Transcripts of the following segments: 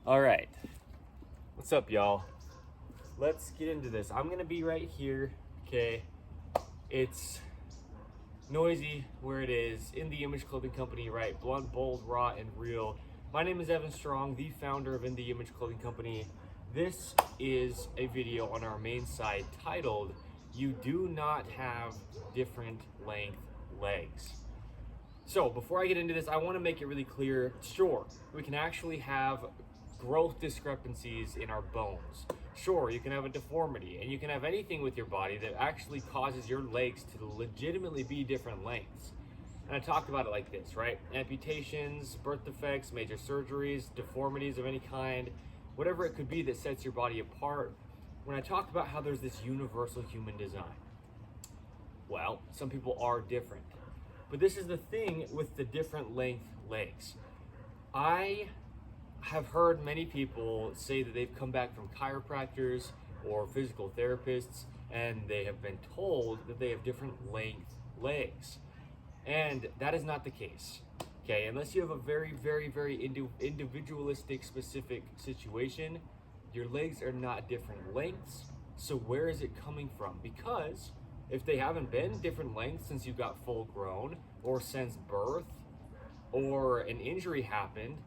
All right, what's up, y'all? Let's get into this. I'm gonna be right here, okay? It's noisy where it is. In the Image Clothing Company, right? Blunt, bold, raw, and real. My name is Evan Strong, the founder of In the Image Clothing Company. This is a video on our main site titled, "You Do Not Have Different Length Legs." So before I get into this, I want to make it really clear. Sure, we can actually have growth discrepancies in our bones. Sure, you can have a deformity, and you can have anything with your body that actually causes your legs to legitimately be different lengths. And I talked about it like this, right? Amputations, birth defects, major surgeries, deformities of any kind, whatever it could be that sets your body apart. When I talked about how there's this universal human design, well, some people are different. But this is the thing with the different length legs. I have heard many people say that they've come back from chiropractors or physical therapists and they have been told that they have different length legs. And that is not the case. Okay, unless you have a very, very, very individualistic specific situation, your legs are not different lengths. So where is it coming from? Because if they haven't been different lengths since you got full grown or since birth or an injury happened,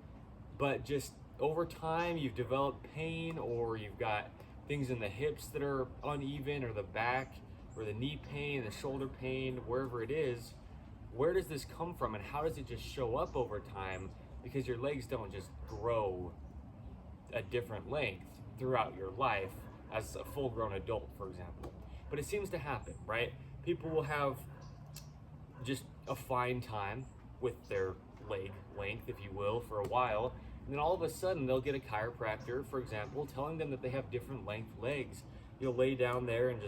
but just over time you've developed pain or you've got things in the hips that are uneven or the back or the knee pain, the shoulder pain, wherever it is, where does this come from and how does it just show up over time? Because your legs don't just grow a different length throughout your life as a full-grown adult, for example. But it seems to happen, right? People will have just a fine time with their leg length, if you will, for a while. And then all of a sudden they'll get a chiropractor, for example, telling them that they have different length legs. You'll lay down there and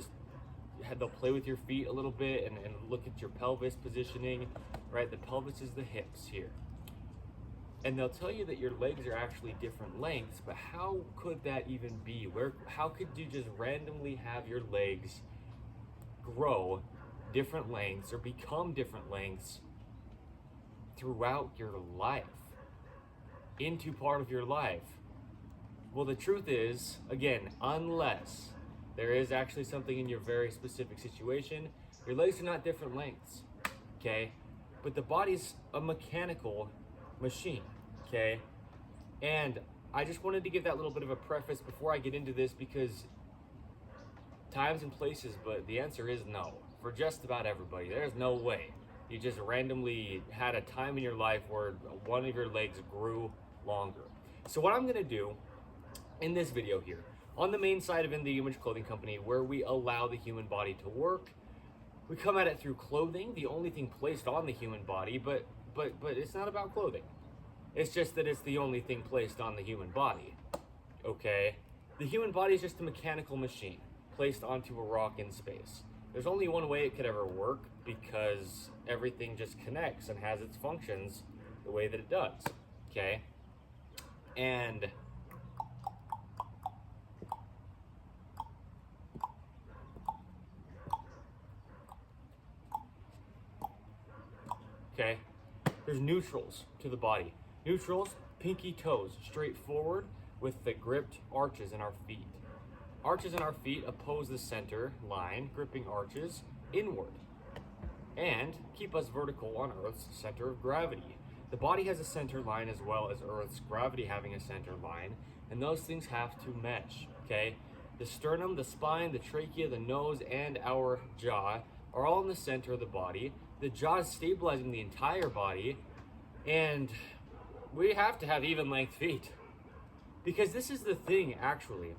they'll play with your feet a little bit and look at your pelvis positioning, right? The pelvis is the hips here. And they'll tell you that your legs are actually different lengths, but how could that even be? How could you just randomly have your legs grow different lengths or become different lengths throughout your life, into part of your life? Well, the truth is, again, unless there is actually something in your very specific situation, your legs are not different lengths, okay? But the body's a mechanical machine, okay? And I just wanted to give that little bit of a preface before I get into this because times and places, but the answer is no. For just about everybody, there's no way you just randomly had a time in your life where one of your legs grew longer. So what I'm gonna do in this video here, on the main side of In the Image Clothing Company, where we allow the human body to work, we come at it through clothing, the only thing placed on the human body, but it's not about clothing. It's just that it's the only thing placed on the human body, okay? The human body is just a mechanical machine placed onto a rock in space. There's only one way it could ever work because everything just connects and has its functions the way that it does, okay? And okay, there's neutrals to the body. Neutrals, pinky toes, straight forward with the gripped arches in our feet. Arches in our feet oppose the center line, gripping arches inward, and keep us vertical on Earth's center of gravity. The body has a center line as well as Earth's gravity having a center line, and those things have to mesh, okay? The sternum, the spine, the trachea, the nose, and our jaw are all in the center of the body. The jaw is stabilizing the entire body, and we have to have even length feet. Because this is the thing, actually,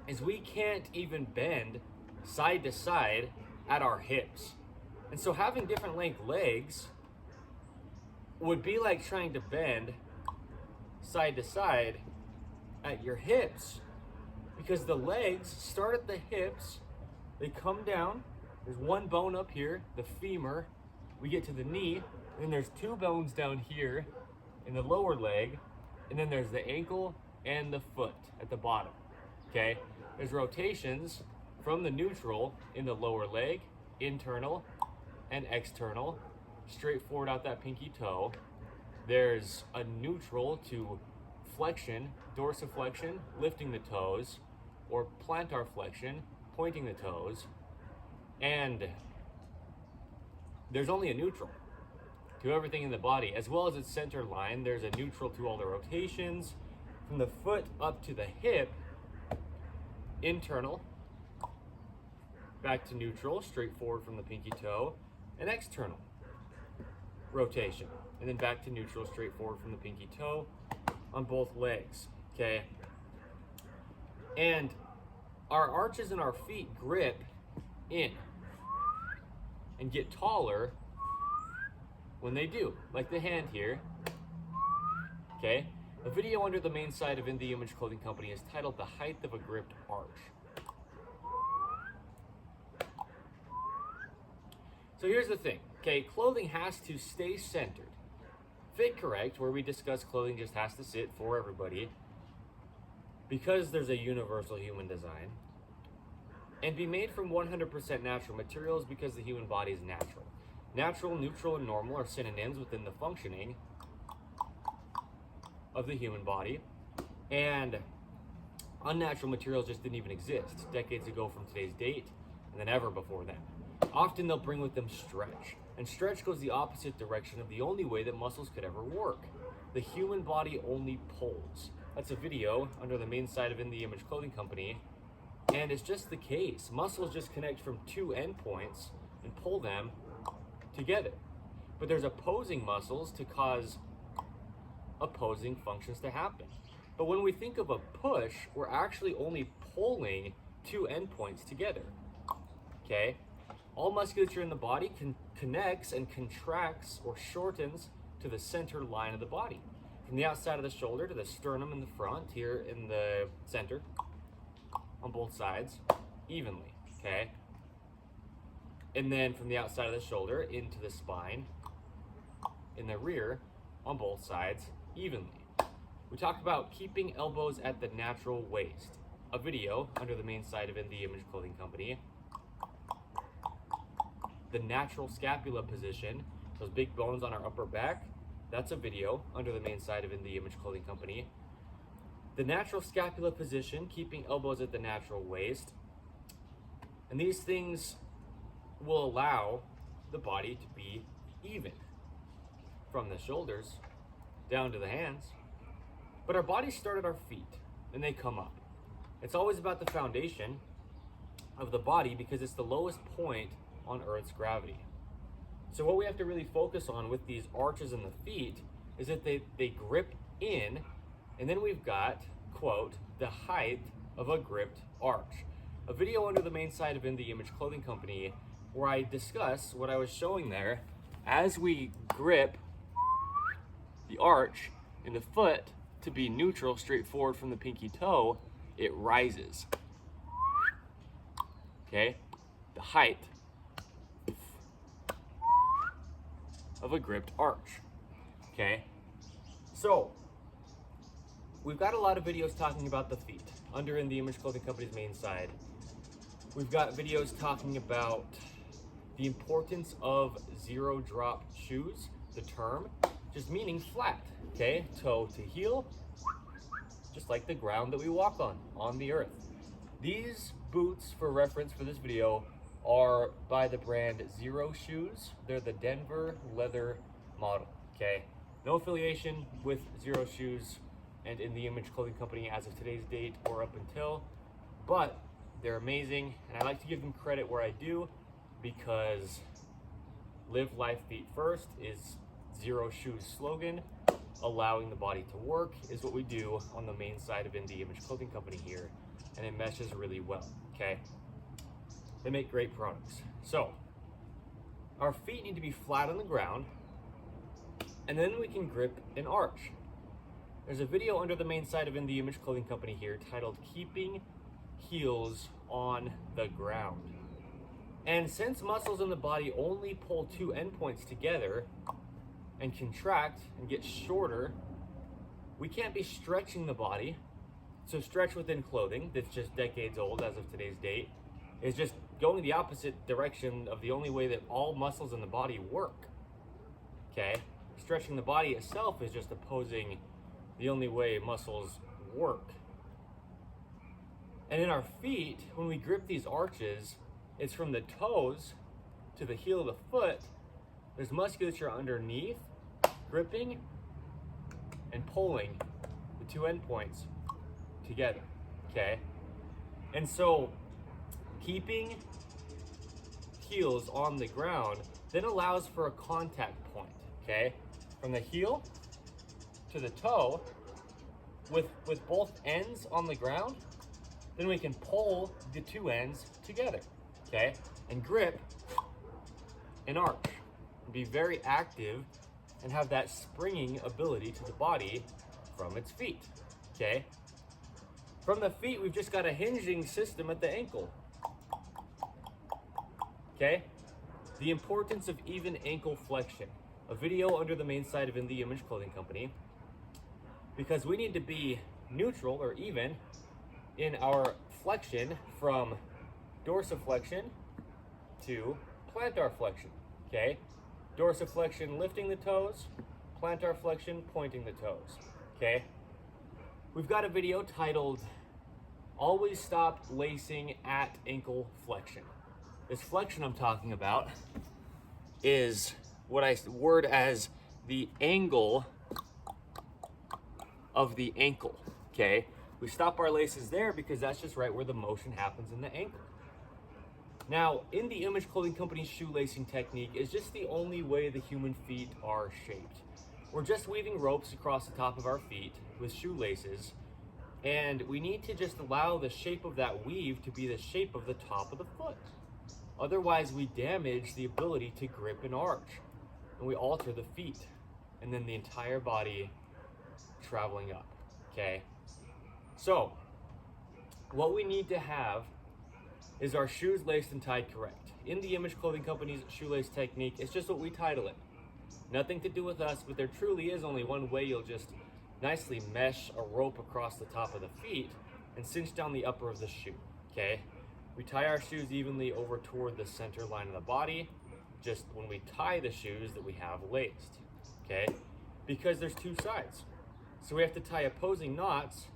is we can't even bend side to side at our hips. And so having different length legs would be like trying to bend side to side at your hips, because the legs start at the hips, they come down, there's one bone up here, the femur, we get to the knee, then there's two bones down here in the lower leg, and then there's the ankle and the foot at the bottom, okay? There's rotations from the neutral in the lower leg, internal and external, straight forward out that pinky toe. There's a neutral to flexion, dorsiflexion, lifting the toes, or plantar flexion, pointing the toes. And there's only a neutral to everything in the body, as well as its center line. There's a neutral to all the rotations. From the foot up to the hip, internal, back to neutral, straight forward from the pinky toe, and external rotation, and then back to neutral, straight forward from the pinky toe on both legs, okay? And our arches in our feet grip in and get taller when they do, like the hand here, okay? A video under the main site of In The Image Clothing Company is titled The Height of a Gripped Arch. So here's the thing, okay? Clothing has to stay centered. Fit correct, where we discuss clothing just has to sit for everybody because there's a universal human design, and be made from 100% natural materials because the human body is natural. Natural, neutral, and normal are synonyms within the functioning of the human body, and unnatural materials just didn't even exist decades ago from today's date, and then ever before then. Often they'll bring with them stretch, and stretch goes the opposite direction of the only way that muscles could ever work. The human body only pulls. That's a video under the main site of In The Image Clothing Company, and it's just the case. Muscles just connect from two endpoints and pull them together. But there's opposing muscles to cause opposing functions to happen. But when we think of a push, we're actually only pulling two endpoints together, okay? All musculature in the body connects and contracts or shortens to the center line of the body. From the outside of the shoulder to the sternum in the front, here in the center, on both sides, evenly, okay? And then from the outside of the shoulder into the spine, in the rear, on both sides, evenly. We talk about keeping elbows at the natural waist. A video under the main site of In The Image Clothing Company. The natural scapula position, those big bones on our upper back, that's a video under the main site of In The Image Clothing Company. The natural scapula position, keeping elbows at the natural waist. And these things will allow the body to be even from the shoulders down to the hands. But our bodies start at our feet and they come up. It's always about the foundation of the body because it's the lowest point on Earth's gravity. So what we have to really focus on with these arches in the feet is that they grip in, and then we've got, quote, the height of a gripped arch. A video under the main site of In The Image Clothing Company where I discuss what I was showing there. As we grip the arch in the foot to be neutral, straight forward from the pinky toe, it rises. Okay? The height of a gripped arch. Okay? So, we've got a lot of videos talking about the feet under In The Image Clothing Company's main site. We've got videos talking about the importance of zero drop shoes, the term, just meaning flat, okay? Toe to heel, just like the ground that we walk on the earth. These boots, for reference for this video, are by the brand Zero Shoes. They're the Denver leather model, okay? No affiliation with Zero Shoes and In The Image Clothing Company as of today's date or up until, but they're amazing, and I like to give them credit where I do because live life feet first is Zero Shoes slogan. Allowing the body to work is what we do on the main side of In The Image Clothing Company here, and it meshes really well, okay? They make great products. So, our feet need to be flat on the ground, and then we can grip an arch. There's a video under the main site of In The Image Clothing Company here titled Keeping Heels on the Ground. And since muscles in the body only pull two endpoints together and contract and get shorter, we can't be stretching the body. So stretch within clothing, that's just decades old as of today's date, is just going the opposite direction of the only way that all muscles in the body work, okay? Stretching the body itself is just opposing the only way muscles work. And in our feet, when we grip these arches, it's from the toes to the heel of the foot. There's musculature underneath, gripping and pulling the two endpoints together, okay? And so keeping heels on the ground then allows for a contact point, okay? From the heel to the toe, with both ends on the ground, then we can pull the two ends together, okay? And grip and arch, and be very active and have that springing ability to the body from its feet, okay? From the feet, we've just got a hinging system at the ankle, okay? The importance of even ankle flexion. A video under the main site of In The Image Clothing Company, because we need to be neutral or even in our flexion from dorsiflexion to plantar flexion, okay? Dorsiflexion lifting the toes, plantar flexion pointing the toes, okay? We've got a video titled Always Stop Lacing at Ankle Flexion. This flexion I'm talking about is what I word as the angle of the ankle, okay? We stop our laces there because that's just right where the motion happens in the ankle. Now, In The Image Clothing Company's shoelacing technique is just the only way the human feet are shaped. We're just weaving ropes across the top of our feet with shoelaces, and we need to just allow the shape of that weave to be the shape of the top of the foot. Otherwise, we damage the ability to grip and arch, and we alter the feet, and then the entire body traveling up, okay? So, what we need to have is our shoes laced and tied correct. In The Image Clothing Company's shoelace technique, it's just what we title it. Nothing to do with us, but there truly is only one way you'll just nicely mesh a rope across the top of the feet and cinch down the upper of the shoe, okay? We tie our shoes evenly over toward the center line of the body, just when we tie the shoes that we have laced, okay? Because there's two sides. So we have to tie opposing knots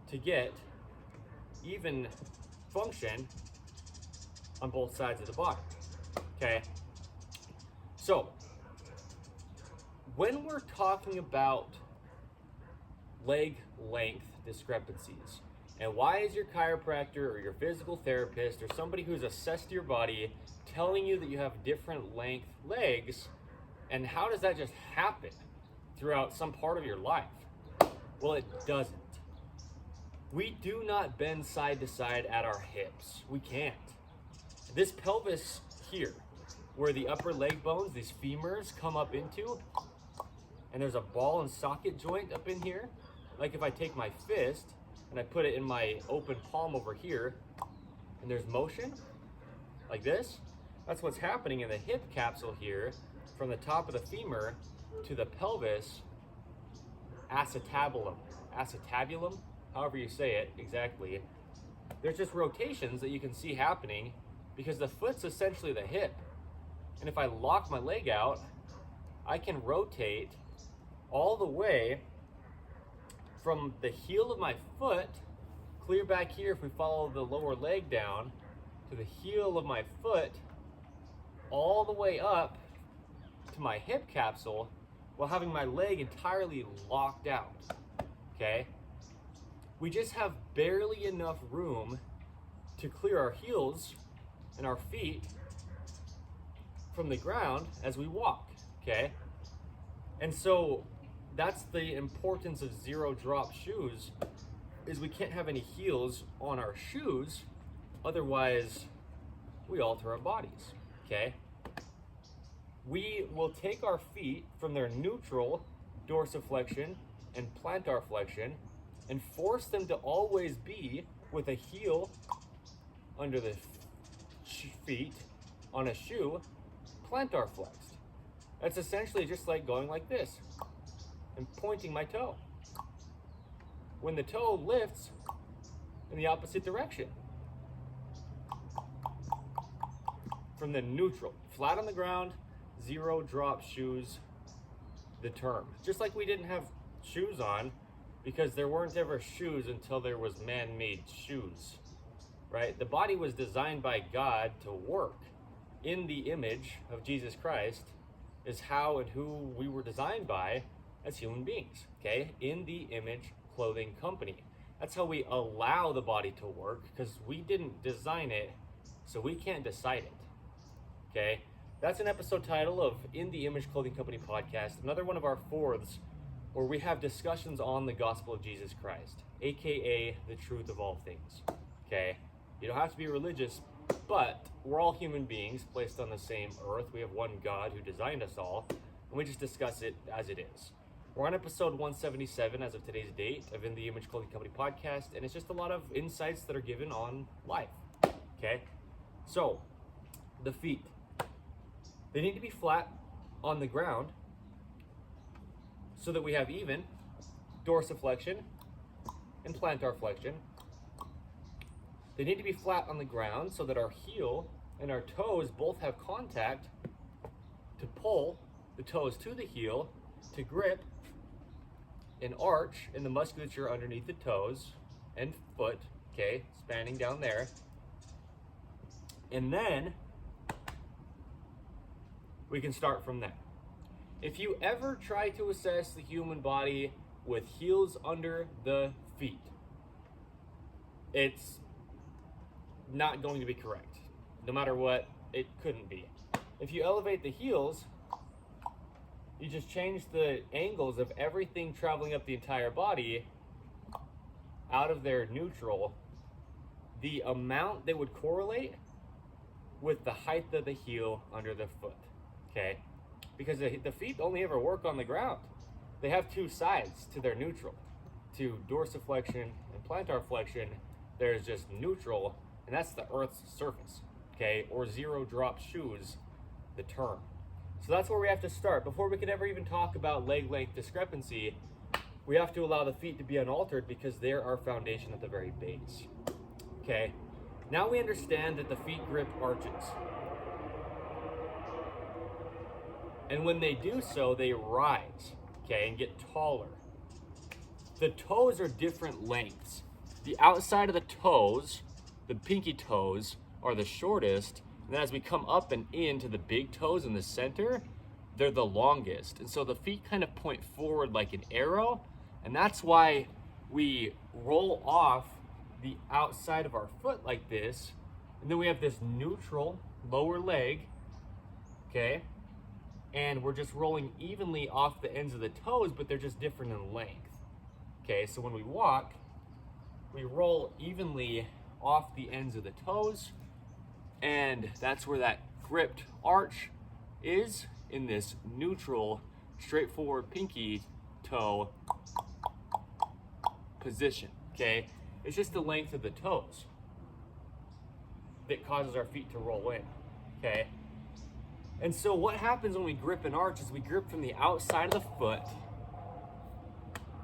to get even function on both sides of the body, okay? So, when we're talking about leg length discrepancies, and why is your chiropractor or your physical therapist or somebody who's assessed your body telling you that you have different length legs, and how does that just happen throughout some part of your life? Well, it doesn't. We do not bend side to side at our hips. We can't. This pelvis here, where the upper leg bones, these femurs, come up into, and there's a ball and socket joint up in here. Like if I take my fist and I put it in my open palm over here, and there's motion, like this, that's what's happening in the hip capsule here, from the top of the femur to the pelvis acetabulum, however you say it exactly. There's just rotations that you can see happening because the foot's essentially the hip. And if I lock my leg out, I can rotate all the way from the heel of my foot, clear back here if we follow the lower leg down, to the heel of my foot, all the way up to my hip capsule, while having my leg entirely locked out, okay? We just have barely enough room to clear our heels and our feet from the ground as we walk, okay? And so that's the importance of zero drop shoes, is we can't have any heels on our shoes, otherwise we alter our bodies, okay? We will take our feet from their neutral dorsiflexion and plantar flexion and force them to always be with a heel under the feet on a shoe, plantar flexed. That's essentially just like going like this and pointing my toe. When the toe lifts in the opposite direction. From the neutral, flat on the ground, zero drop shoes, the term. Just like we didn't have shoes on because there weren't ever shoes until there was man-made shoes, right? The body was designed by God to work in the image of Jesus Christ, is how and who we were designed by as human beings, okay? In the Image Clothing Company. That's how we allow the body to work, because we didn't design it, so we can't decide it, okay? That's an episode title of In the Image Clothing Company podcast, another one of our fourths where we have discussions on the gospel of Jesus Christ, aka the truth of all things, okay? You don't have to be religious, but we're all human beings placed on the same earth. We have one God who designed us all, and we just discuss it as it is. We're on episode 177 as of today's date of In the Image Clothing Company podcast, and it's just a lot of insights that are given on life, okay? So, the feet. They need to be flat on the ground so that we have even dorsiflexion and plantar flexion. They need to be flat on the ground so that our heel and our toes both have contact to pull the toes to the heel, to grip an arch in the musculature underneath the toes and foot, okay, spanning down there. And then we can start from there. If you ever try to assess the human body with heels under the feet, it's not going to be correct. No matter what, it couldn't be. If you elevate the heels, you just change the angles of everything traveling up the entire body out of their neutral. The amount they would correlate with the height of the heel under the foot, okay? Because the feet only ever work on the ground. They have two sides to their neutral. To dorsiflexion and plantar flexion, there's just neutral, and that's the earth's surface, okay? Or zero drop shoes, the term. So that's where we have to start. Before we could ever even talk about leg length discrepancy, we have to allow the feet to be unaltered because they're our foundation at the very base, okay? Now we understand that the feet grip arches. And when they do so, they rise, okay, and get taller. The toes are different lengths. The outside of the toes, the pinky toes, are the shortest, and then as we come up and into the big toes in the center, they're the longest. And so the feet kind of point forward like an arrow, and that's why we roll off the outside of our foot like this, and then we have this neutral lower leg, okay? And we're just rolling evenly off the ends of the toes, but they're just different in length. Okay, so when we walk, we roll evenly off the ends of the toes, and that's where that gripped arch is, in this neutral, straightforward pinky toe position, okay? It's just the length of the toes that causes our feet to roll in, okay? And so what happens when we grip an arch is we grip from the outside of the foot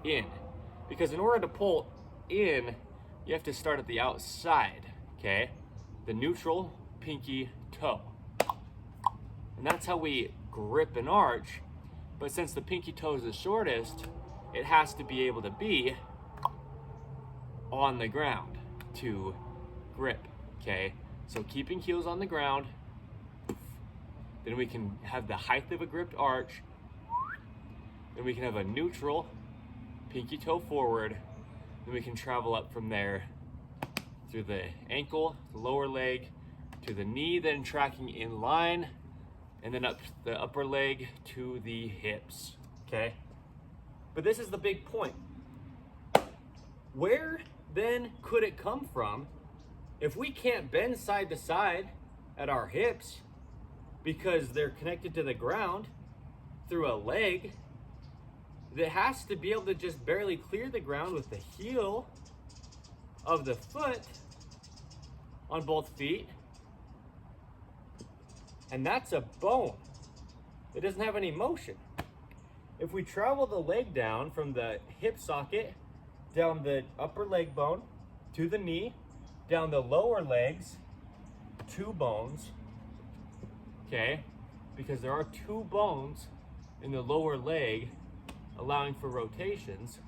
in. Because in order to pull in, you have to start at the outside, okay? The neutral pinky toe. And that's how we grip an arch. But since the pinky toe is the shortest, it has to be able to be on the ground to grip, okay? So keeping heels on the ground, then we can have the height of a gripped arch. Then we can have a neutral pinky toe forward. Then we can travel up from there through the ankle, the lower leg, to the knee, then tracking in line, and then up the upper leg to the hips, okay? But this is the big point. Where then could it come from if we can't bend side to side at our hips because they're connected to the ground through a leg that has to be able to just barely clear the ground with the heel of the foot on both feet? And that's a bone. It doesn't have any motion. If we travel the leg down from the hip socket, down the upper leg bone, to the knee, down the lower legs, two bones, okay? Because there are two bones in the lower leg allowing for rotations.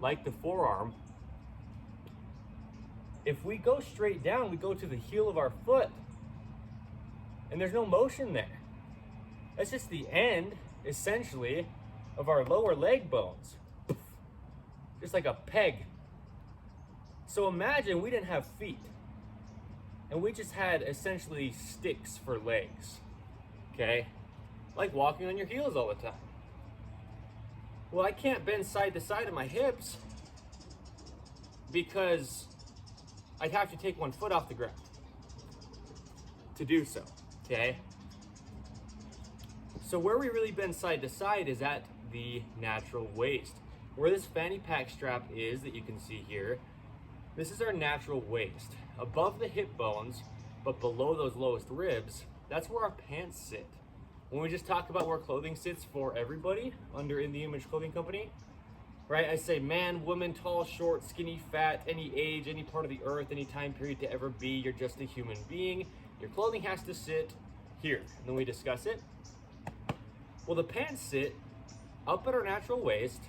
like the forearm, if we go straight down, we go to the heel of our foot, and there's no motion there. That's just the end, essentially, of our lower leg bones. Just like a peg. So imagine we didn't have feet, and we just had essentially sticks for legs, okay? Like walking on your heels all the time. Well, I can't bend side to side of my hips because I'd have to take one foot off the ground to do so, okay? So where we really bend side to side is at the natural waist. Where this fanny pack strap is that you can see here, this is our natural waist. Above the hip bones, but below those lowest ribs, that's where our pants sit. When we just talk about where clothing sits for everybody under In The Image Clothing Company, right? I say man, woman, tall, short, skinny, fat, any age, any part of the earth, any time period to ever be, you're just a human being. Your clothing has to sit here. And then we discuss it. Well, the pants sit up at our natural waist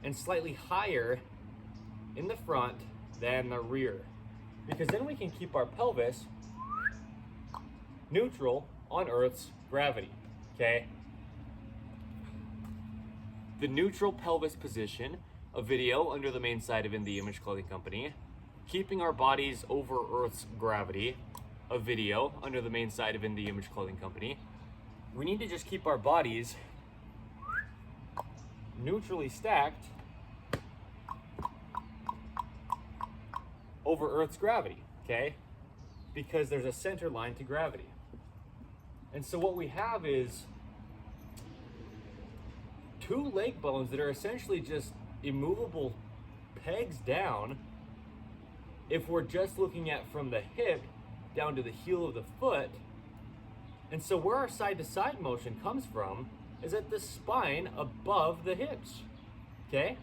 and slightly higher in the front than the rear. Because then we can keep our pelvis neutral on Earth's gravity, okay? The neutral pelvis position, a video under the main side of In The Image Clothing Company. Keeping our bodies over Earth's gravity, a video under the main side of In The Image Clothing Company. We need to just keep our bodies neutrally stacked over Earth's gravity, okay? Because there's a center line to gravity. And so what we have is two leg bones that are essentially just immovable pegs down if we're just looking at from the hip down to the heel of the foot. And so where our side to side motion comes from is at the spine above the hips, okay?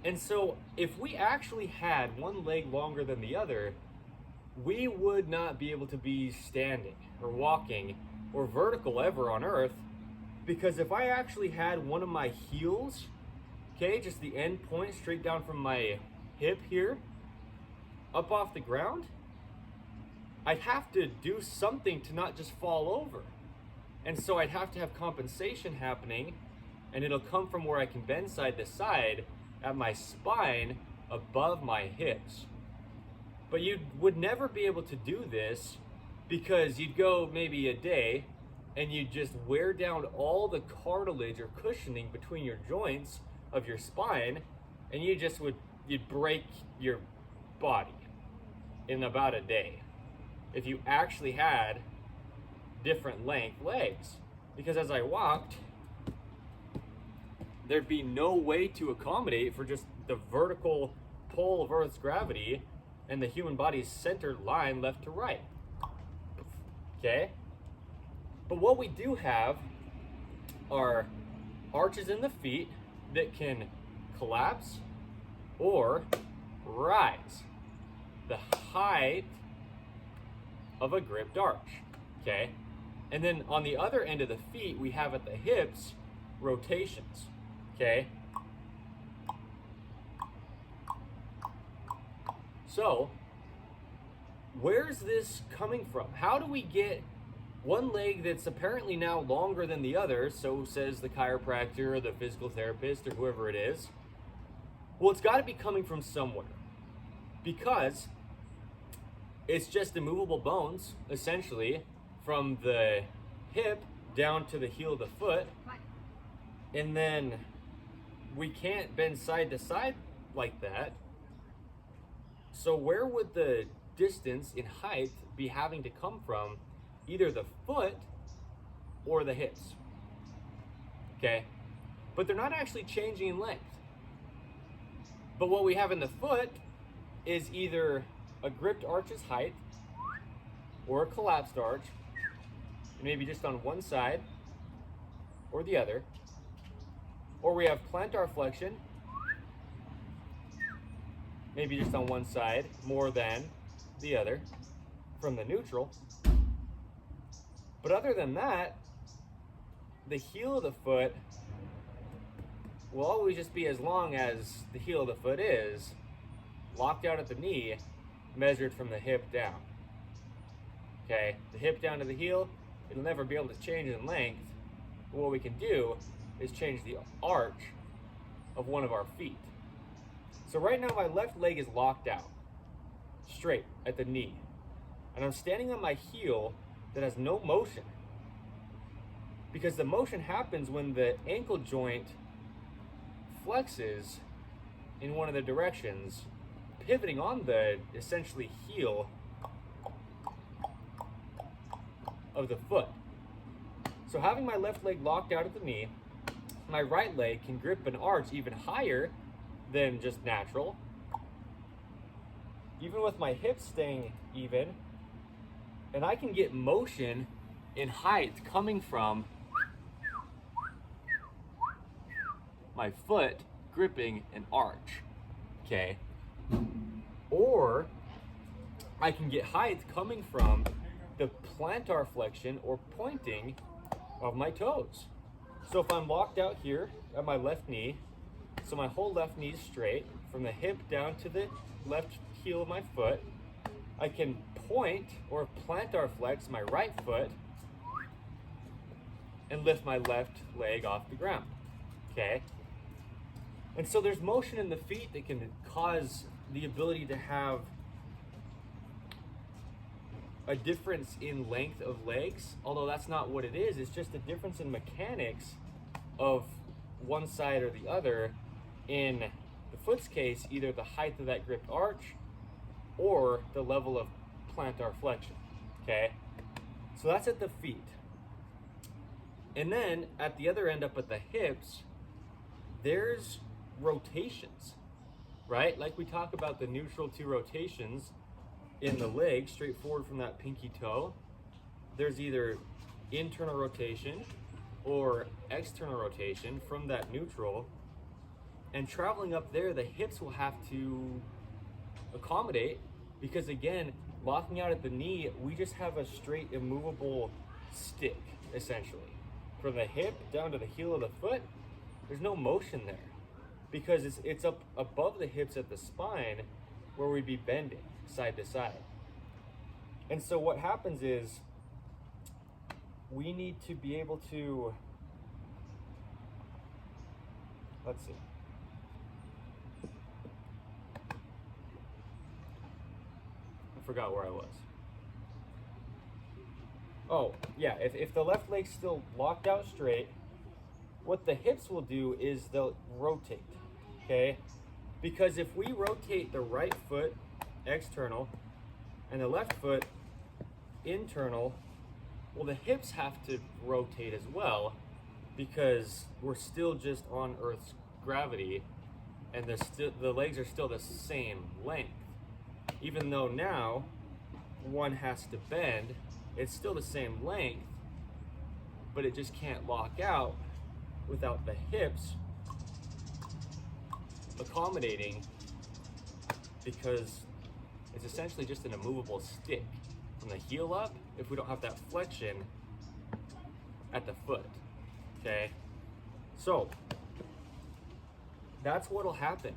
And so if we actually had one leg longer than the other, we would not be able to be standing or walking or vertical ever on Earth, because if I actually had one of my heels, okay, just the end point straight down from my hip here, up off the ground, I'd have to do something to not just fall over. And so I'd have to have compensation happening, and it'll come from where I can bend side to side at my spine above my hips. But you would never be able to do this because you'd go maybe a day and you'd just wear down all the cartilage or cushioning between your joints of your spine, and you'd break your body in about a day if you actually had different length legs. Because as I walked, there'd be no way to accommodate for just the vertical pull of Earth's gravity and the human body's centered line left to right, okay? But what we do have are arches in the feet that can collapse or rise the height of a gripped arch, okay? And then on the other end of the feet, we have at the hips rotations, okay? So, where's this coming from? How do we get one leg that's apparently now longer than the other, so says the chiropractor or the physical therapist or whoever it is? Well, it's got to be coming from somewhere, because it's just immovable bones, essentially, from the hip down to the heel of the foot, and then we can't bend side to side like that. So where would the distance in height be having to come from? Either the foot or the hips, okay? But they're not actually changing in length. But what we have in the foot is either a gripped arch's height or a collapsed arch, maybe just on one side or the other, or we have plantar flexion, maybe just on one side more than the other from the neutral. But other than that, the heel of the foot will always just be as long as the heel of the foot is, locked out at the knee, measured from the hip down. Okay, the hip down to the heel, it'll never be able to change in length. But what we can do is change the arch of one of our feet. So right now my left leg is locked out, straight at the knee. And I'm standing on my heel that has no motion. Because the motion happens when the ankle joint flexes in one of the directions, pivoting on the essentially heel of the foot. So having my left leg locked out at the knee, my right leg can grip an arch even higher than just natural. Even with my hips staying even, and I can get motion in height coming from my foot gripping an arch, okay? Or I can get height coming from the plantar flexion or pointing of my toes. So if I'm locked out here at my left knee, so my whole left knee is straight from the hip down to the left heel of my foot, I can point or plantar flex my right foot and lift my left leg off the ground, okay? And so there's motion in the feet that can cause the ability to have a difference in length of legs, although that's not what it is. It's just a difference in mechanics of one side or the other. In the foot's case, either the height of that gripped arch or the level of plantar flexion, okay? So that's at the feet. And then at the other end, up at the hips, there's rotations, right? Like we talk about the neutral to rotations in the leg, straight forward from that pinky toe. There's either internal rotation or external rotation from that neutral. And traveling up there, the hips will have to accommodate, because again, locking out at the knee, we just have a straight immovable stick, essentially. From the hip down to the heel of the foot, there's no motion there, because it's up above the hips at the spine where we'd be bending side to side. And so what happens is we need to be able to, let's see. I forgot where I was. Oh, yeah, if the left leg's still locked out straight, what the hips will do is they'll rotate, okay? Because if we rotate the right foot external and the left foot internal, well, the hips have to rotate as well, because we're still just on Earth's gravity, and the legs are still the same length. Even though now one has to bend, it's still the same length, but it just can't lock out without the hips accommodating, because it's essentially just an immovable stick from the heel up if we don't have that flexion at the foot, okay? So that's what'll happen.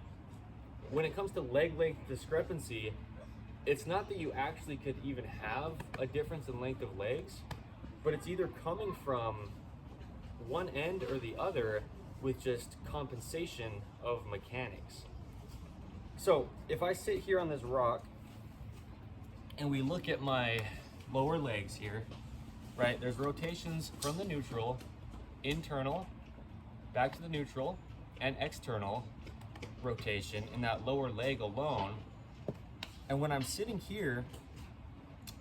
When it comes to leg length discrepancy, it's not that you actually could even have a difference in length of legs, but it's either coming from one end or the other with just compensation of mechanics. So if I sit here on this rock and we look at my lower legs here, right, there's rotations from the neutral, internal, back to the neutral, and external rotation in that lower leg alone. And when I'm sitting here,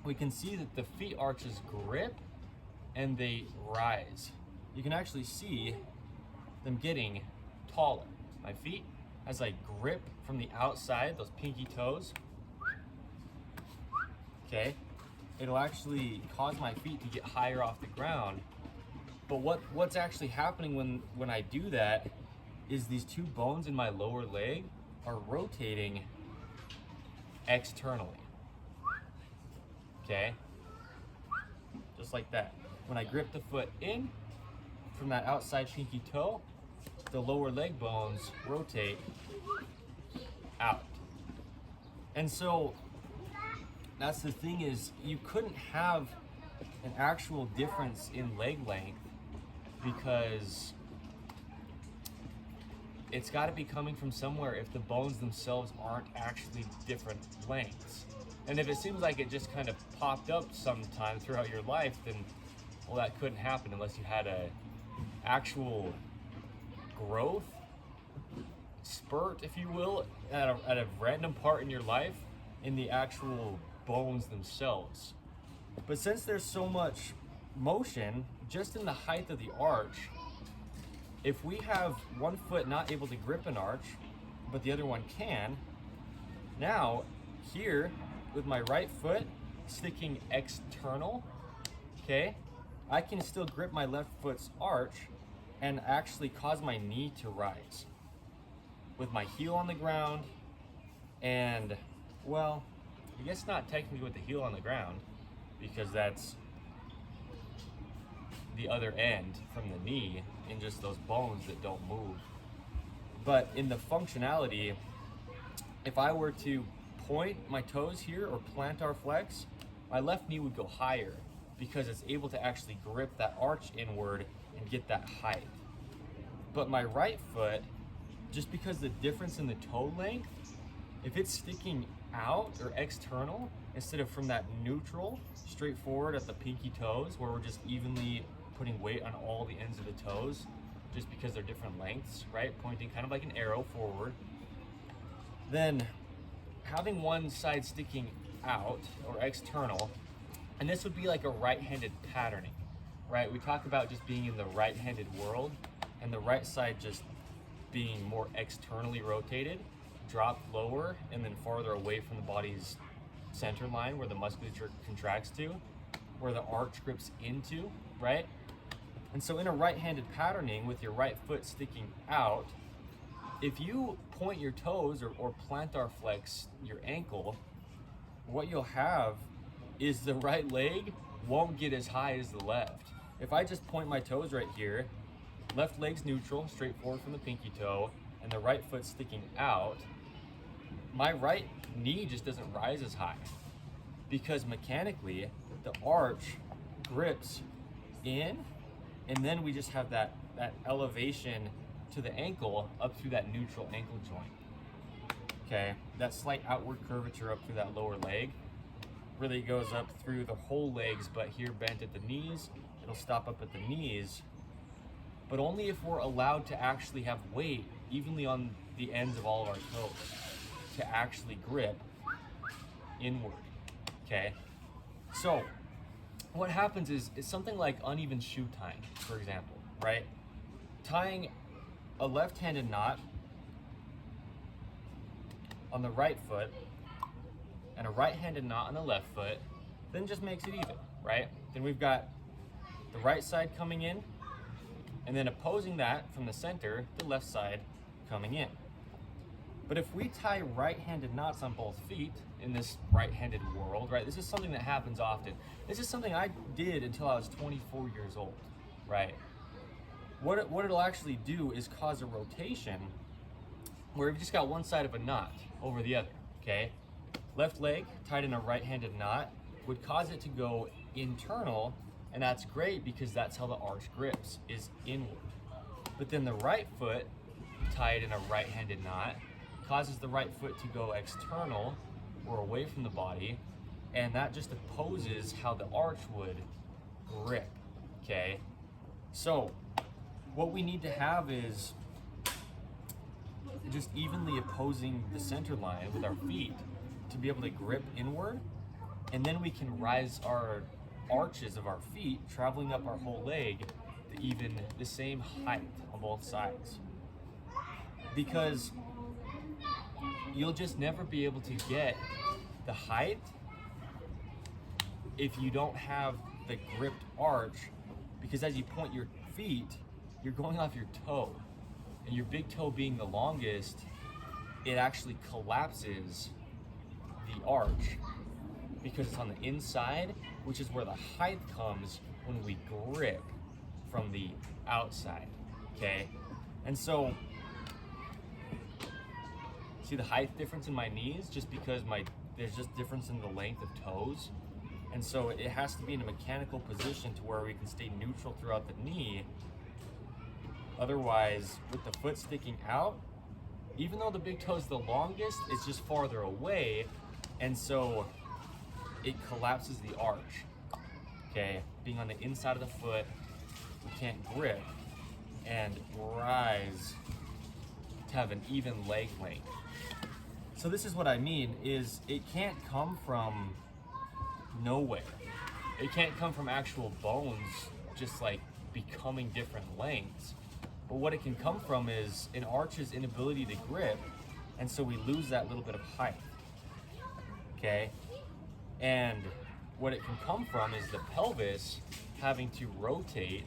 we can see that the feet arches grip and they rise. You can actually see them getting taller. My feet, as I grip from the outside, those pinky toes, okay, it'll actually cause my feet to get higher off the ground. But what's actually happening when I do that is these two bones in my lower leg are rotating externally, okay? Just like that. When I grip the foot in from that outside pinky toe, the lower leg bones rotate out. And so that's the thing, is you couldn't have an actual difference in leg length because it's got to be coming from somewhere if the bones themselves aren't actually different lengths. And if it seems like it just kind of popped up sometime throughout your life, then well, that couldn't happen unless you had a actual growth spurt, if you will, at a random part in your life in the actual bones themselves. But since there's so much motion just in the height of the arch, if we have one foot not able to grip an arch, but the other one can, now here with my right foot sticking external, okay, I can still grip my left foot's arch and actually cause my knee to rise with my heel on the ground. And well, I guess not technically with the heel on the ground, because that's the other end from the knee in just those bones that don't move. But in the functionality, if I were to point my toes here or plantar flex, my left knee would go higher because it's able to actually grip that arch inward and get that height. But my right foot, just because the difference in the toe length, if it's sticking out or external instead of from that neutral straightforward at the pinky toes where we're just evenly putting weight on all the ends of the toes just because they're different lengths, right, pointing kind of like an arrow forward, then having one side sticking out or external, and this would be like a right-handed patterning, right? We talk about just being in the right-handed world and the right side just being more externally rotated, drop lower and then farther away from the body's center line where the musculature contracts to, where the arch grips into, right? And so in a right-handed patterning with your right foot sticking out, if you point your toes or plantar flex your ankle, what you'll have is the right leg won't get as high as the left. If I just point my toes right here, left leg's neutral, straight forward from the pinky toe, and the right foot sticking out, my right knee just doesn't rise as high because mechanically the arch grips in, and then we just have that elevation to the ankle up through that neutral ankle joint. Okay, that slight outward curvature up through that lower leg really goes up through the whole legs, but here bent at the knees, it'll stop up at the knees, but only if we're allowed to actually have weight evenly on the ends of all of our toes to actually grip inward, okay? So what happens is something like uneven shoe tying, for example, right? Tying a left-handed knot on the right foot and a right-handed knot on the left foot then just makes it even, right? Then we've got the right side coming in, and then opposing that from the center, the left side coming in. But if we tie right-handed knots on both feet in this right-handed world, right, this is something that happens often. This is something I did until I was 24 years old, right? What it'll actually do is cause a rotation where you've just got one side of a knot over the other, okay? Left leg tied in a right-handed knot would cause it to go internal, and that's great because that's how the arch grips, is inward. But then the right foot tied in a right-handed knot causes the right foot to go external or away from the body, and that just opposes how the arch would grip, okay? So what we need to have is just evenly opposing the center line with our feet to be able to grip inward, and then we can rise our arches of our feet traveling up our whole leg to even the same height on both sides. Because you'll just never be able to get the height if you don't have the gripped arch, because as you point your feet, you're going off your toe, and your big toe being the longest, it actually collapses the arch because it's on the inside, which is where the height comes when we grip from the outside, okay? And so, see the height difference in my knees, just because there's just difference in the length of toes. And so it has to be in a mechanical position to where we can stay neutral throughout the knee. Otherwise, with the foot sticking out, even though the big toe is the longest, it's just farther away. And so it collapses the arch, okay? Being on the inside of the foot, we can't grip and rise to have an even leg length. So this is what I mean, is it can't come from nowhere. It can't come from actual bones just like becoming different lengths. But what it can come from is an arch's inability to grip, and so we lose that little bit of height, okay? And what it can come from is the pelvis having to rotate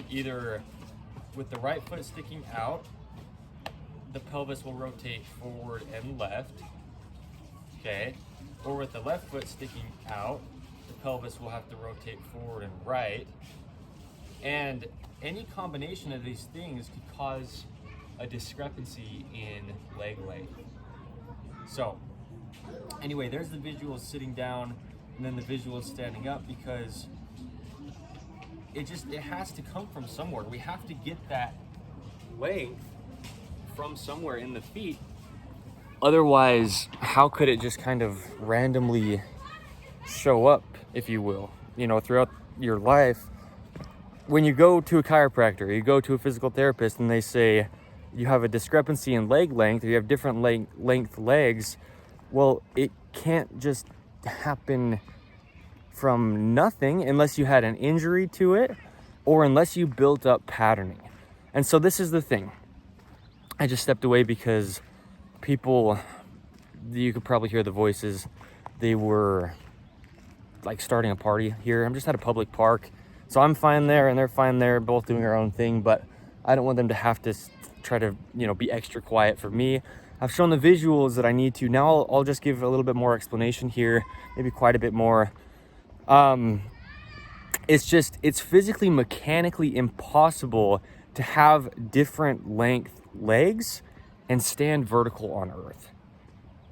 either with the right foot sticking out, the pelvis will rotate forward and left, okay? Or with the left foot sticking out, the pelvis will have to rotate forward and right. And any combination of these things could cause a discrepancy in leg length. So anyway, there's the visual sitting down and then the visual standing up, because it has to come from somewhere. We have to get that length from somewhere in the feet. Otherwise, how could it just kind of randomly show up, if you will, throughout your life? When you go to a chiropractor, you go to a physical therapist, and they say you have a discrepancy in leg length, or you have different length legs, well, it can't just happen from nothing unless you had an injury to it, or unless you built up patterning. And so this is the thing. I just stepped away because people, you could probably hear the voices. They were like starting a party here. I'm just at a public park. So I'm fine there and they're fine there, both doing our own thing, but I don't want them to have to try to, be extra quiet for me. I've shown the visuals that I need to. Now I'll just give a little bit more explanation here, maybe quite a bit more. It's physically, mechanically impossible to have different length legs and stand vertical on earth.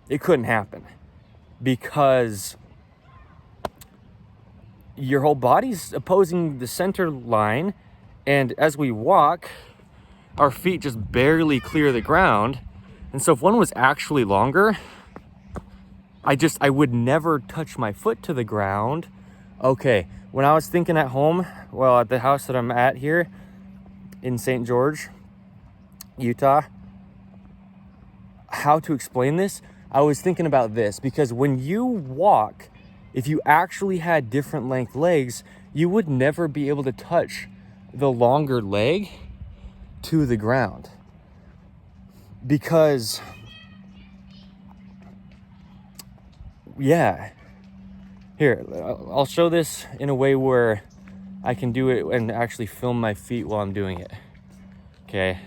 It couldn't happen because your whole body's opposing the center line, and as we walk, our feet just barely clear the ground. And so if one was actually longer, I would never touch my foot to the ground. Okay, when I was thinking at home, well, at the house that I'm at here in St. George, Utah, how to explain this, I was thinking about this, because when you walk, if you actually had different length legs, you would never be able to touch the longer leg to the ground. Because, yeah, here, I'll show this in a way where I can do it and actually film my feet while I'm doing it. Okay.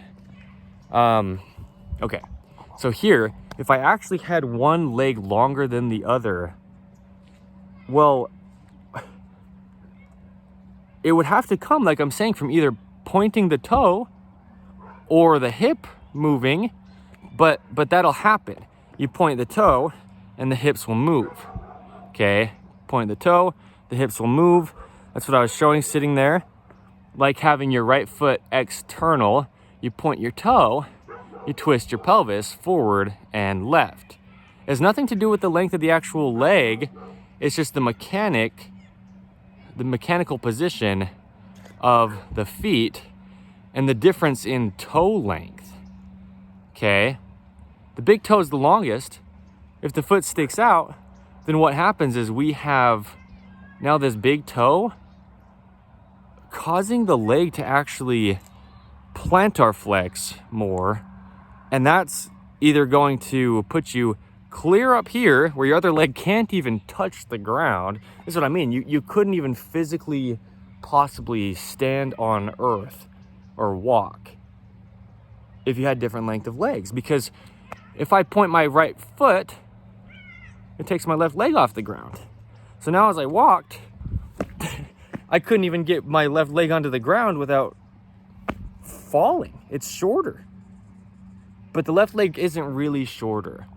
Okay. So here, if I actually had one leg longer than the other, well, it would have to come, like I'm saying, from either pointing the toe or the hip moving, but that'll happen. You point the toe and the hips will move. Okay, point the toe, the hips will move. That's what I was showing sitting there. Like having your right foot external, you point your toe, you twist your pelvis forward and left. It has nothing to do with the length of the actual leg. It's just the mechanical position of the feet and the difference in toe length. Okay, the big toe is the longest. If the foot sticks out, then what happens is we have now this big toe causing the leg to actually plantar flex more, and that's either going to put you clear up here where your other leg can't even touch the ground. This is what I mean. You couldn't even physically possibly stand on earth or walk if you had different length of legs, because if I point my right foot, it takes my left leg off the ground. So now as I walked, I couldn't even get my left leg onto the ground without falling. It's shorter. But the left leg isn't really shorter.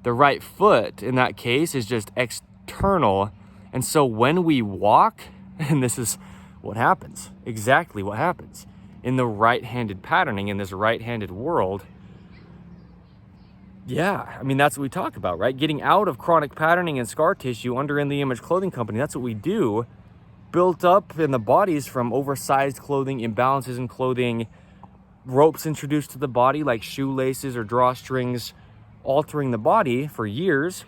The right foot, in that case, is just external. And so when we walk, and this is what happens, exactly what happens, in the right-handed patterning, in this right-handed world, yeah, I mean, that's what we talk about, right? Getting out of chronic patterning and scar tissue under In The Image Clothing Company. That's what we do. Built up in the bodies from oversized clothing, imbalances in clothing, ropes introduced to the body like shoelaces or drawstrings, altering the body for years,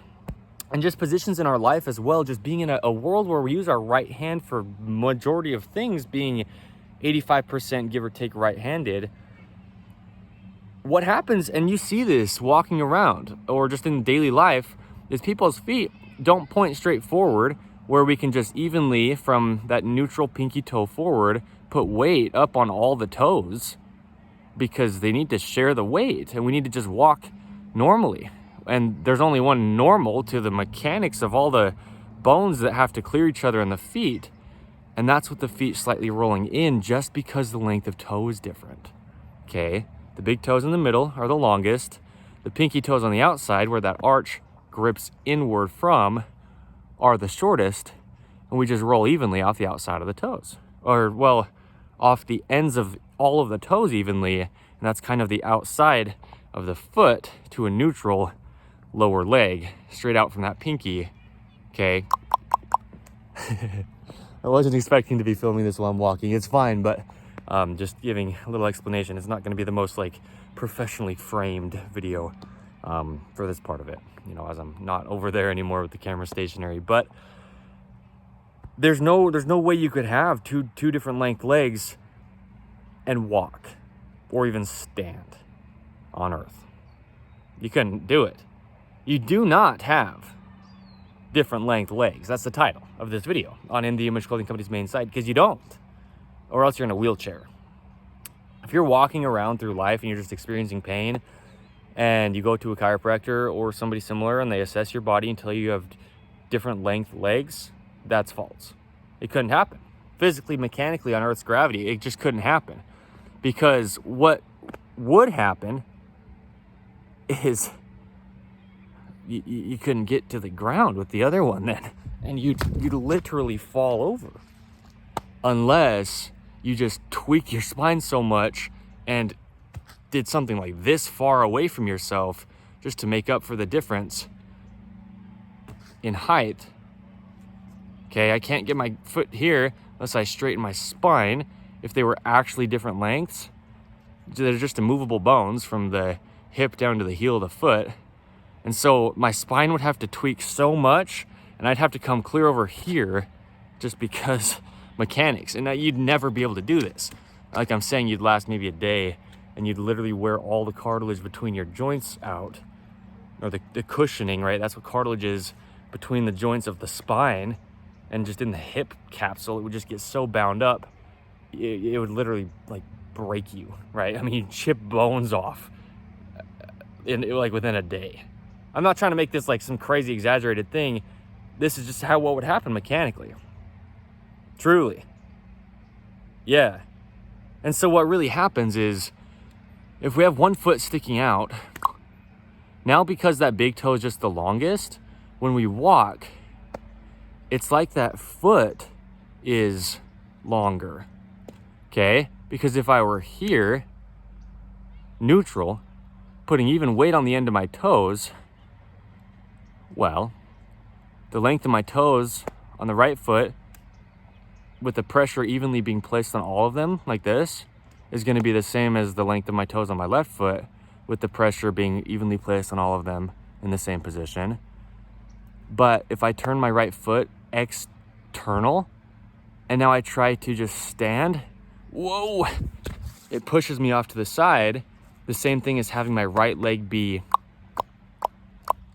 and just positions in our life as well, just being in a world where we use our right hand for majority of things, being 85% give or take right-handed. What happens, and you see this walking around or just in daily life, is people's feet don't point straight forward, where we can just evenly from that neutral pinky toe forward put weight up on all the toes, because they need to share the weight and we need to just walk normally. And there's only one normal to the mechanics of all the bones that have to clear each other in the feet, and that's with the feet slightly rolling in, just because the length of toe is different. Okay, the big toes in the middle are the longest. The pinky toes on the outside, where that arch grips inward from, are the shortest, and we just roll evenly off the outside of the toes, or well, off the ends of all of the toes evenly, and that's kind of the outside of the foot to a neutral lower leg, straight out from that pinky. Okay. I wasn't expecting to be filming this while I'm walking. It's fine, but just giving a little explanation. It's not going to be the most like professionally framed video for this part of it, you know, as I'm not over there anymore with the camera stationary. But there's no way you could have two different length legs and walk or even stand on earth. You couldn't do it. You do not have different length legs. That's the title of this video on In The Image Clothing Company's main site, because you don't, or else you're in a wheelchair. If you're walking around through life and you're just experiencing pain, and you go to a chiropractor or somebody similar and they assess your body and tell you have different length legs, that's false. It couldn't happen. Physically, mechanically, on Earth's gravity, it just couldn't happen. Because what would happen is you couldn't get to the ground with the other one then, and you'd literally fall over, unless you just tweak your spine so much and did something like this far away from yourself just to make up for the difference in height. Okay, I can't get my foot here unless I straighten my spine. If they were actually different lengths, they're just immovable bones from the hip down to the heel of the foot. And so my spine would have to tweak so much, and I'd have to come clear over here just because mechanics. And you'd never be able to do this. Like I'm saying, you'd last maybe a day, and you'd literally wear all the cartilage between your joints out, or the cushioning, right? That's what cartilage is, between the joints of the spine, and just in the hip capsule, it would just get so bound up, it would literally like break you, right? I mean, you'd chip bones off like within a day. I'm not trying to make this like some crazy exaggerated thing. This is just what would happen mechanically. Truly. Yeah. And so what really happens is, if we have one foot sticking out, now because that big toe is just the longest, when we walk, it's like that foot is longer. Okay? Because if I were here, neutral, putting even weight on the end of my toes, well, the length of my toes on the right foot, with the pressure evenly being placed on all of them like this, is going to be the same as the length of my toes on my left foot, with the pressure being evenly placed on all of them in the same position. But if I turn my right foot external, and now I try to just stand, whoa, it pushes me off to the side. The same thing as having my right leg be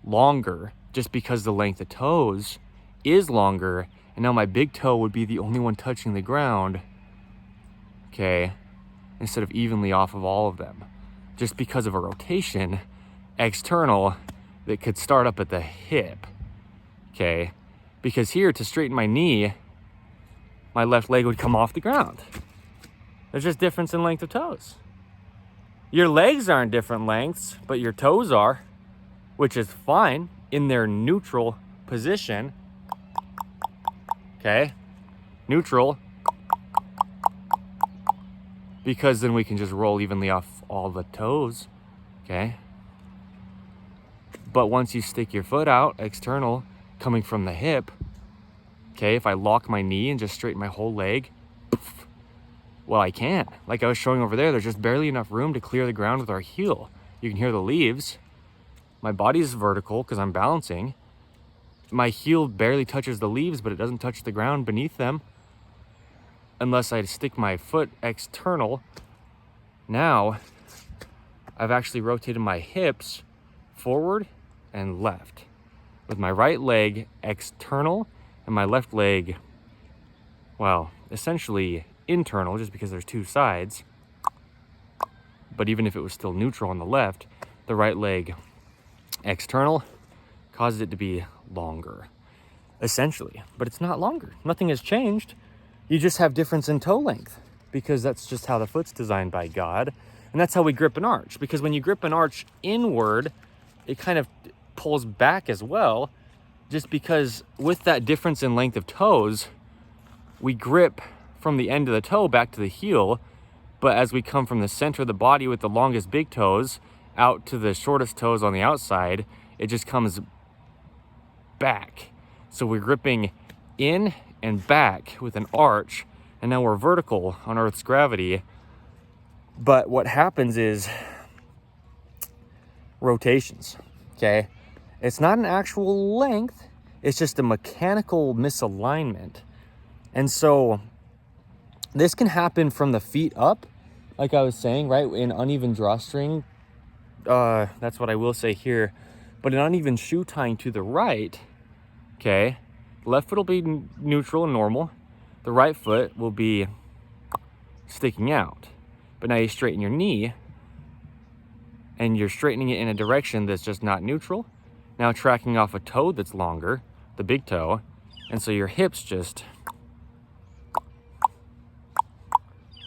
longer, just because the length of toes is longer, and now my big toe would be the only one touching the ground, okay, instead of evenly off of all of them, just because of a rotation external that could start up at the hip, okay, because here, to straighten my knee, my left leg would come off the ground. There's just difference in length of toes. Your legs aren't different lengths, but your toes are, which is fine in their neutral position. Okay, neutral, because then we can just roll evenly off all the toes. Okay, but once you stick your foot out, external, coming from the hip, okay, if I lock my knee and just straighten my whole leg, well, I can't. Like I was showing over there, there's just barely enough room to clear the ground with our heel. You can hear the leaves. My body's vertical because I'm balancing. My heel barely touches the leaves, but it doesn't touch the ground beneath them unless I stick my foot external. Now, I've actually rotated my hips forward and left with my right leg external and my left leg, well, essentially internal, just because there's two sides. But even if it was still neutral on the left, the right leg external causes it to be longer, essentially. But it's not longer. Nothing has changed. You just have difference in toe length, because that's just how the foot's designed by God. And that's how we grip an arch, because when you grip an arch inward, it kind of pulls back as well, just because with that difference in length of toes, we grip from the end of the toe back to the heel. But as we come from the center of the body with the longest big toes out to the shortest toes on the outside, it just comes back. So we're gripping in and back with an arch, and now we're vertical on Earth's gravity. But what happens is rotations, okay? It's not an actual length, it's just a mechanical misalignment. And so this can happen from the feet up, like I was saying, right? In uneven drawstring, that's what I will say here. But in uneven shoe tying to the right, okay, left foot will be neutral and normal. The right foot will be sticking out. But now you straighten your knee, and you're straightening it in a direction that's just not neutral. Now tracking off a toe that's longer, the big toe. And so your hips just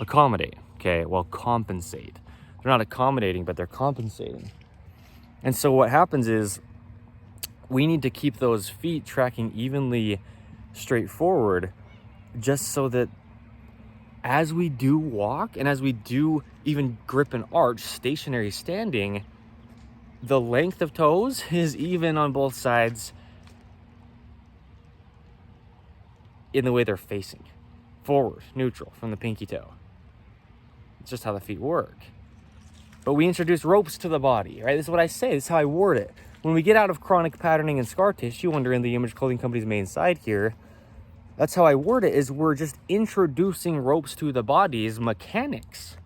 accommodate, okay? Well, compensate. They're not accommodating, but they're compensating. And so what happens is we need to keep those feet tracking evenly straight forward, just so that as we do walk and as we do even grip an arch, stationary standing, the length of toes is even on both sides in the way they're facing. Forward, neutral, from the pinky toe. It's just how the feet work. But we introduce ropes to the body, right? This is what I say. This is how I word it. When we get out of chronic patterning and scar tissue under In the Image Clothing Company's main side here, that's how I word it, is we're just introducing ropes to the body's mechanics.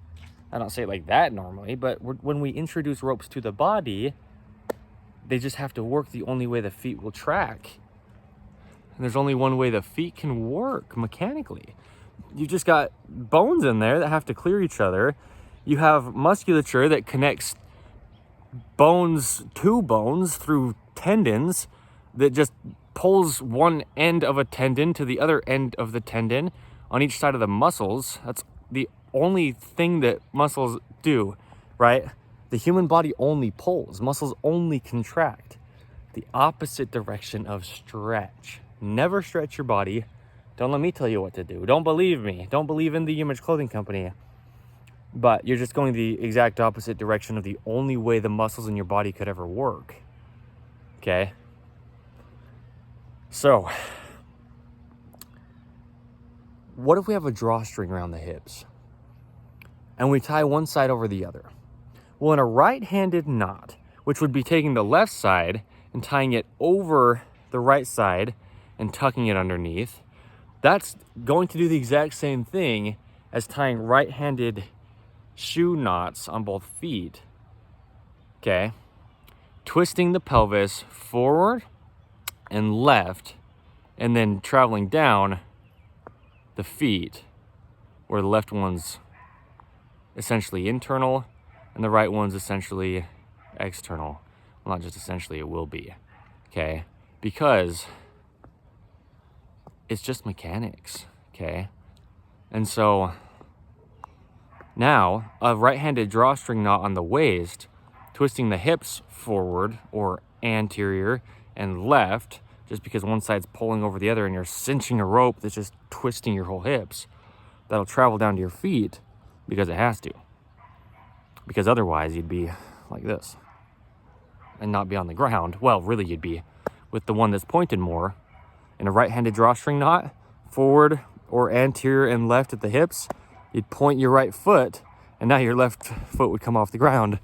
I don't say it like that normally, but when we introduce ropes to the body, they just have to work the only way the feet will track. And there's only one way the feet can work mechanically. You just got bones in there that have to clear each other. You have musculature that connects bones to bones through tendons that just pulls one end of a tendon to the other end of the tendon on each side of the muscles. That's the only thing that muscles do, right? The human body only pulls. Muscles only contract. The opposite direction of stretch. Never stretch your body. Don't let me tell you what to do. Don't believe me. Don't believe in the Image Clothing Company. But you're just going the exact opposite direction of the only way the muscles in your body could ever work. Okay? So, what if we have a drawstring around the hips and we tie one side over the other? Well, in a right-handed knot, which would be taking the left side and tying it over the right side and tucking it underneath, that's going to do the exact same thing as tying right-handed shoe knots on both feet. Okay? Twisting the pelvis forward and left, and then traveling down the feet, where the left one's essentially internal and the right one's essentially external. Well, not just essentially, it will be. Okay? Because it's just mechanics. Okay? And so Now, a right-handed drawstring knot on the waist, twisting the hips forward or anterior and left, just because one side's pulling over the other and you're cinching a rope that's just twisting your whole hips, that'll travel down to your feet because it has to. Because otherwise you'd be like this and not be on the ground. Well, really you'd be with the one that's pointed more. In a right-handed drawstring knot, forward or anterior and left at the hips, you'd point your right foot, and now your left foot would come off the ground.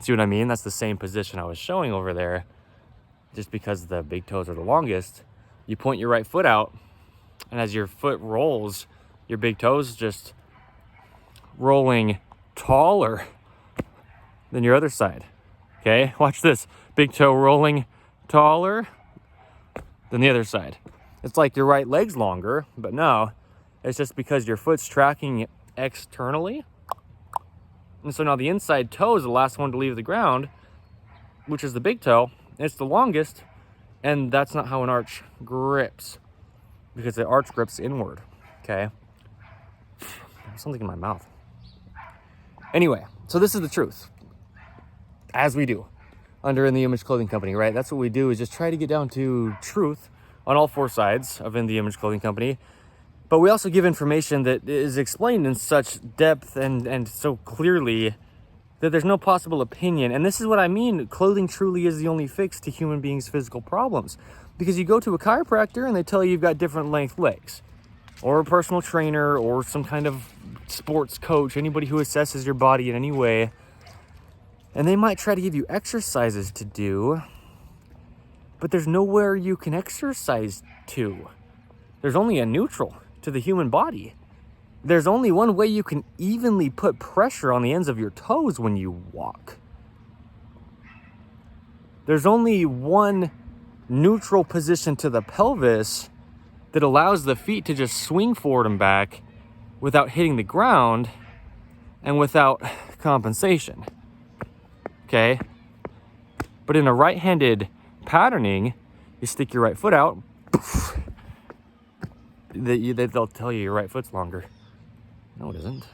See what I mean? That's the same position I was showing over there. Just because the big toes are the longest, you point your right foot out, and as your foot rolls, your big toes just rolling taller than your other side. Okay, watch this. Big toe rolling taller than the other side. It's like your right leg's longer, but no, it's just because your foot's tracking externally. And so now the inside toe is the last one to leave the ground, which is the big toe. It's the longest, and that's not how an arch grips, because the arch grips inward, okay? There's something in my mouth. Anyway, so this is the truth, as we do under In the Image Clothing Company, right? That's what we do, is just try to get down to truth on all four sides of In the Image Clothing Company. But we also give information that is explained in such depth and so clearly that there's no possible opinion. And this is what I mean. Clothing truly is the only fix to human beings' physical problems. Because you go to a chiropractor and they tell you you've got different length legs, or a personal trainer, or some kind of sports coach, anybody who assesses your body in any way. And they might try to give you exercises to do, but there's nowhere you can exercise to. There's only a neutral to the human body. There's only one way you can evenly put pressure on the ends of your toes when you walk. There's only one neutral position to the pelvis that allows the feet to just swing forward and back without hitting the ground and without compensation. Okay? But in a right-handed patterning, you stick your right foot out, they'll tell you your right foot's longer. No, it isn't.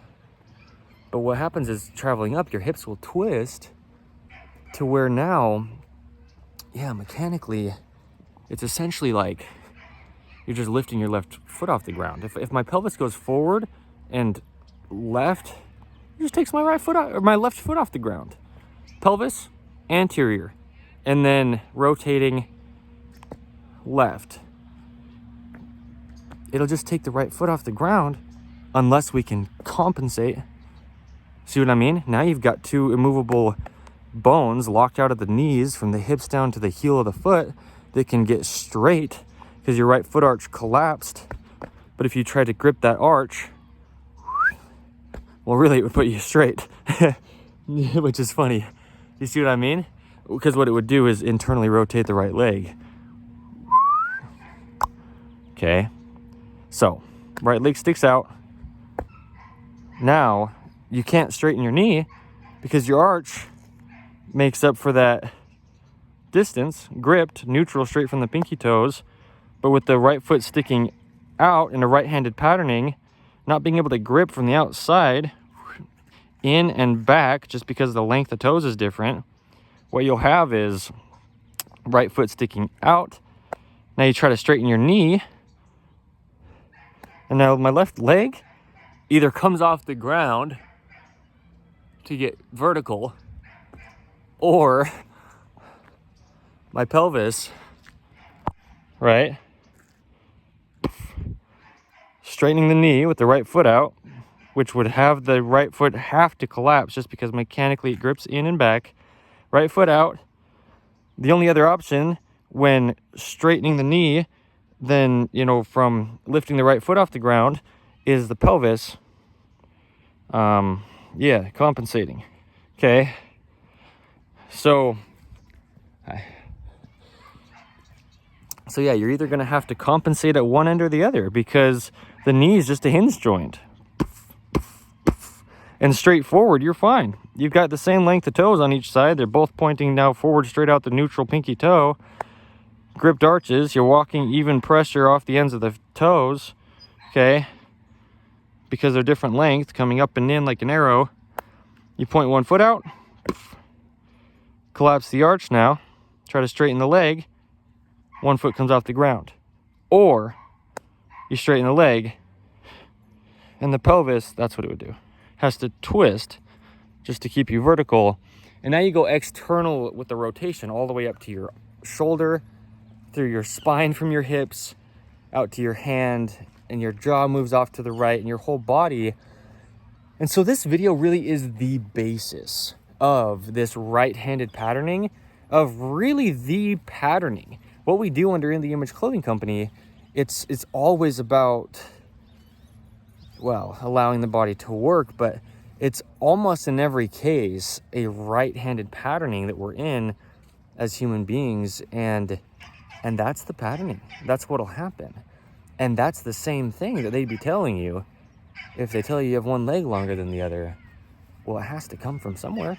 But what happens is, traveling up, your hips will twist to where now, mechanically, it's essentially like you're just lifting your left foot off the ground. If my pelvis goes forward and left, it just takes my right foot out, or my left foot off the ground. Pelvis, anterior, and then rotating left. It'll just take the right foot off the ground unless we can compensate. See what I mean? Now you've got two immovable bones locked out at the knees from the hips down to the heel of the foot that can get straight because your right foot arch collapsed. But if you try to grip that arch, well, really it would put you straight, which is funny. You see what I mean? Because what it would do is internally rotate the right leg. Okay. So, right leg sticks out. Now, you can't straighten your knee because your arch makes up for that distance, gripped, neutral, straight from the pinky toes, but with the right foot sticking out in a right-handed patterning, not being able to grip from the outside, in and back, just because the length of toes is different, what you'll have is right foot sticking out. Now you try to straighten your knee, and now my left leg either comes off the ground to get vertical, or my pelvis, right? Straightening the knee with the right foot out, which would have the right foot have to collapse just because mechanically it grips in and back. Right foot out. The only other option when straightening the knee, then, from lifting the right foot off the ground, is the pelvis. Compensating. Okay. So you're either going to have to compensate at one end or the other, because the knee is just a hinge joint. And straight forward, you're fine. You've got the same length of toes on each side. They're both pointing now forward, straight out the neutral pinky toe. Gripped arches. You're walking even pressure off the ends of the toes. Okay. because they're different length, coming up and in like an arrow. You point one foot out, collapse the arch now, try to straighten the leg, one foot comes off the ground. Or you straighten the leg, and the pelvis, that's what it would do, has to twist just to keep you vertical. And now you go external with the rotation all the way up to your shoulder, through your spine from your hips, out to your hand, and your jaw moves off to the right, and your whole body. And so this video really is the basis of this right-handed patterning, of really the patterning. What we do under In the Image Clothing Company, it's always about, well, allowing the body to work, but it's almost in every case a right-handed patterning that we're in as human beings, and that's the patterning. That's what'll happen. And that's the same thing that they'd be telling you if they tell you you have one leg longer than the other. Well, it has to come from somewhere.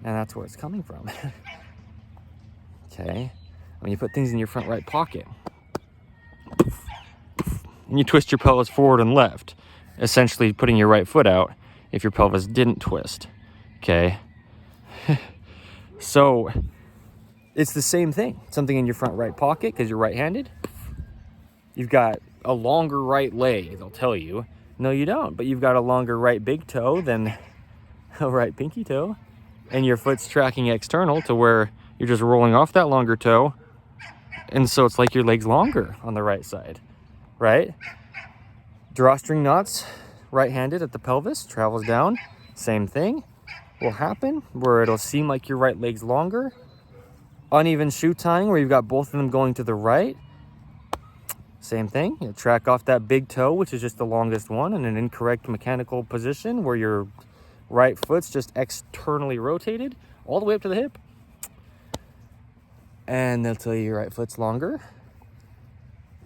And that's where it's coming from. Okay? When you put things in your front right pocket, and you twist your pelvis forward and left, essentially putting your right foot out if your pelvis didn't twist. Okay? So it's the same thing. Something in your front right pocket because you're right-handed. You've got a longer right leg, they'll tell you. No, you don't, but you've got a longer right big toe than a right pinky toe. And your foot's tracking external to where you're just rolling off that longer toe. And so it's like your leg's longer on the right side, right? Drawstring knots, right-handed at the pelvis, travels down. Same thing will happen where it'll seem like your right leg's longer. Uneven shoe tying where you've got both of them going to the right. Same thing. You'll track off that big toe, which is just the longest one, in an incorrect mechanical position where your right foot's just externally rotated all the way up to the hip. And they'll tell you your right foot's longer.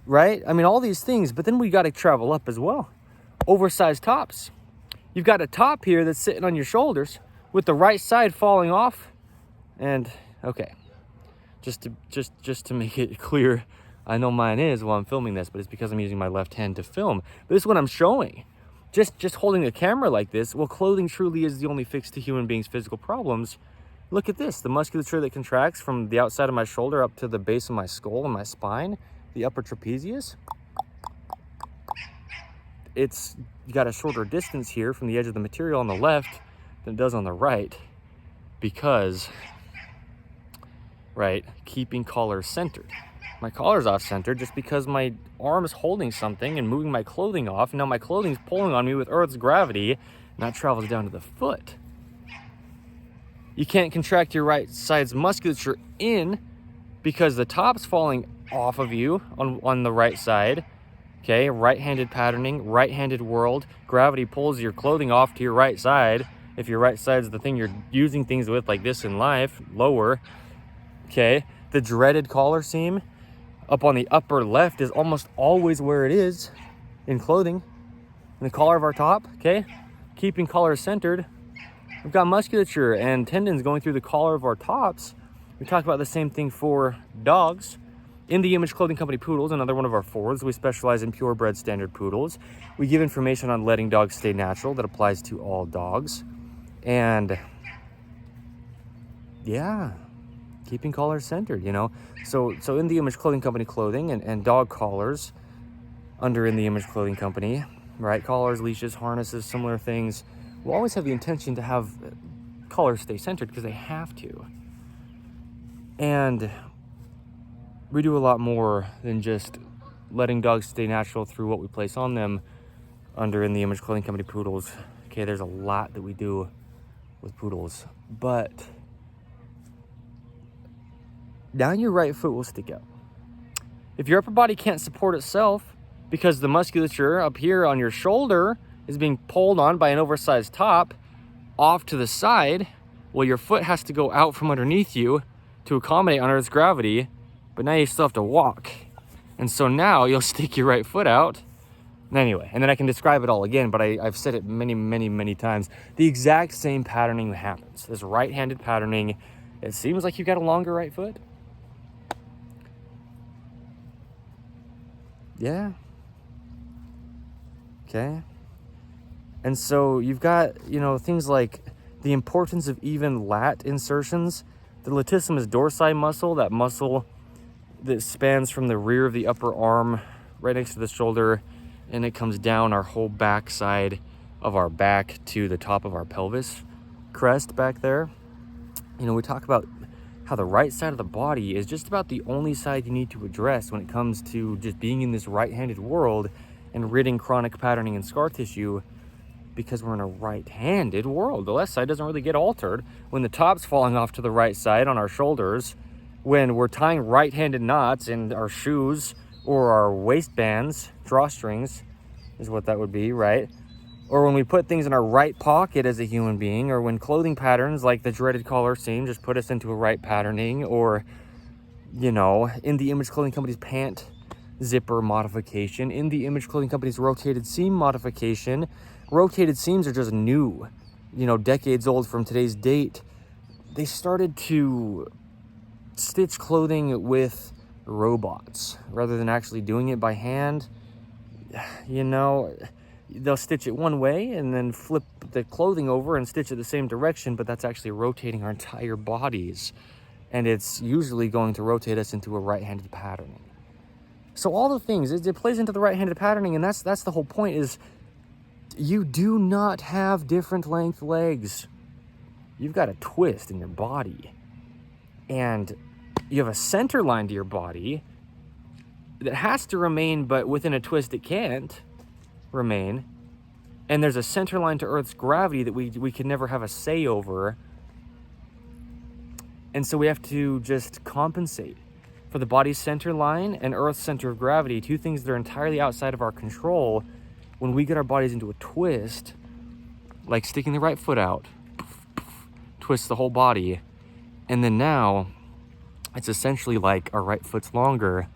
Right? I mean, all these things, but then we got to travel up as well. Oversized tops. You've got a top here that's sitting on your shoulders with the right side falling off. And, okay, just to make it clear, I know mine is while I'm filming this, but it's because I'm using my left hand to film. But this is what I'm showing. Just holding a camera like this, well, clothing truly is the only fix to human beings' physical problems. Look at this, the musculature that contracts from the outside of my shoulder up to the base of my skull and my spine, the upper trapezius. It's got a shorter distance here from the edge of the material on the left than it does on the right because, right, keeping collar centered. My collar's off center just because my arm is holding something and moving my clothing off. And now my clothing's pulling on me with Earth's gravity, and that travels down to the foot. You can't contract your right side's musculature in because the top's falling off of you on the right side. Okay, right-handed patterning, right-handed world. Gravity pulls your clothing off to your right side. If your right side's the thing you're using things with like this in life, lower. Okay, the dreaded collar seam up on the upper left is almost always where it is in clothing. In the collar of our top, okay? Keeping collar centered. We've got musculature and tendons going through the collar of our tops. We talk about the same thing for dogs. In the Image Clothing Company Poodles, another one of our forwards, we specialize in purebred standard poodles. We give information on letting dogs stay natural that applies to all dogs. And yeah, keeping collars centered, you know. So In the Image Clothing Company clothing and dog collars under In the Image Clothing Company, right? Collars, leashes, harnesses, similar things. We'll always have the intention to have collars stay centered because they have to. And we do a lot more than just letting dogs stay natural through what we place on them under In the Image Clothing Company Poodles. Okay, there's a lot that we do with poodles, but now your right foot will stick out. If your upper body can't support itself because the musculature up here on your shoulder is being pulled on by an oversized top off to the side, well, your foot has to go out from underneath you to accommodate on Earth's gravity, but now you still have to walk. And so now you'll stick your right foot out. Anyway, and then I can describe it all again, but I've said it many times. The exact same patterning happens. This right-handed patterning, it seems like you've got a longer right foot. Yeah. okay? And so you've got, you know, things like the importance of even lat insertions. The latissimus dorsi muscle, that muscle that spans from the rear of the upper arm right next to the shoulder, and it comes down our whole back side of our back to the top of our pelvis crest back there. You know, we talk about how the right side of the body is just about the only side you need to address when it comes to just being in this right-handed world and ridding chronic patterning and scar tissue, because we're in a right-handed world. The left side doesn't really get altered. When the top's falling off to the right side on our shoulders, when we're tying right-handed knots in our shoes or our waistbands, drawstrings is what that would be, right? Or when we put things in our right pocket as a human being, or when clothing patterns like the dreaded collar seam just put us into a right patterning, or, you know, in the Image Clothing Company's pant zipper modification, in the Image Clothing Company's rotated seam modification. Rotated seams are just new, you know, decades old from today's date. They started to stitch clothing with robots rather than actually doing it by hand. You know, they'll stitch it one way and then flip the clothing over and stitch it the same direction, but that's actually rotating our entire bodies. And it's usually going to rotate us into a right-handed patterning. So all the things, it plays into the right-handed patterning, and that's the whole point, is you do not have different length legs. You've got a twist in your body. And you have a center line to your body that has to remain, but within a twist it can't remain. And there's a center line to Earth's gravity that we can never have a say over. And so we have to just compensate for the body's center line and Earth's center of gravity, two things that are entirely outside of our control. When we get our bodies into a twist, like sticking the right foot out, twist the whole body, and then now it's essentially like our right foot's longer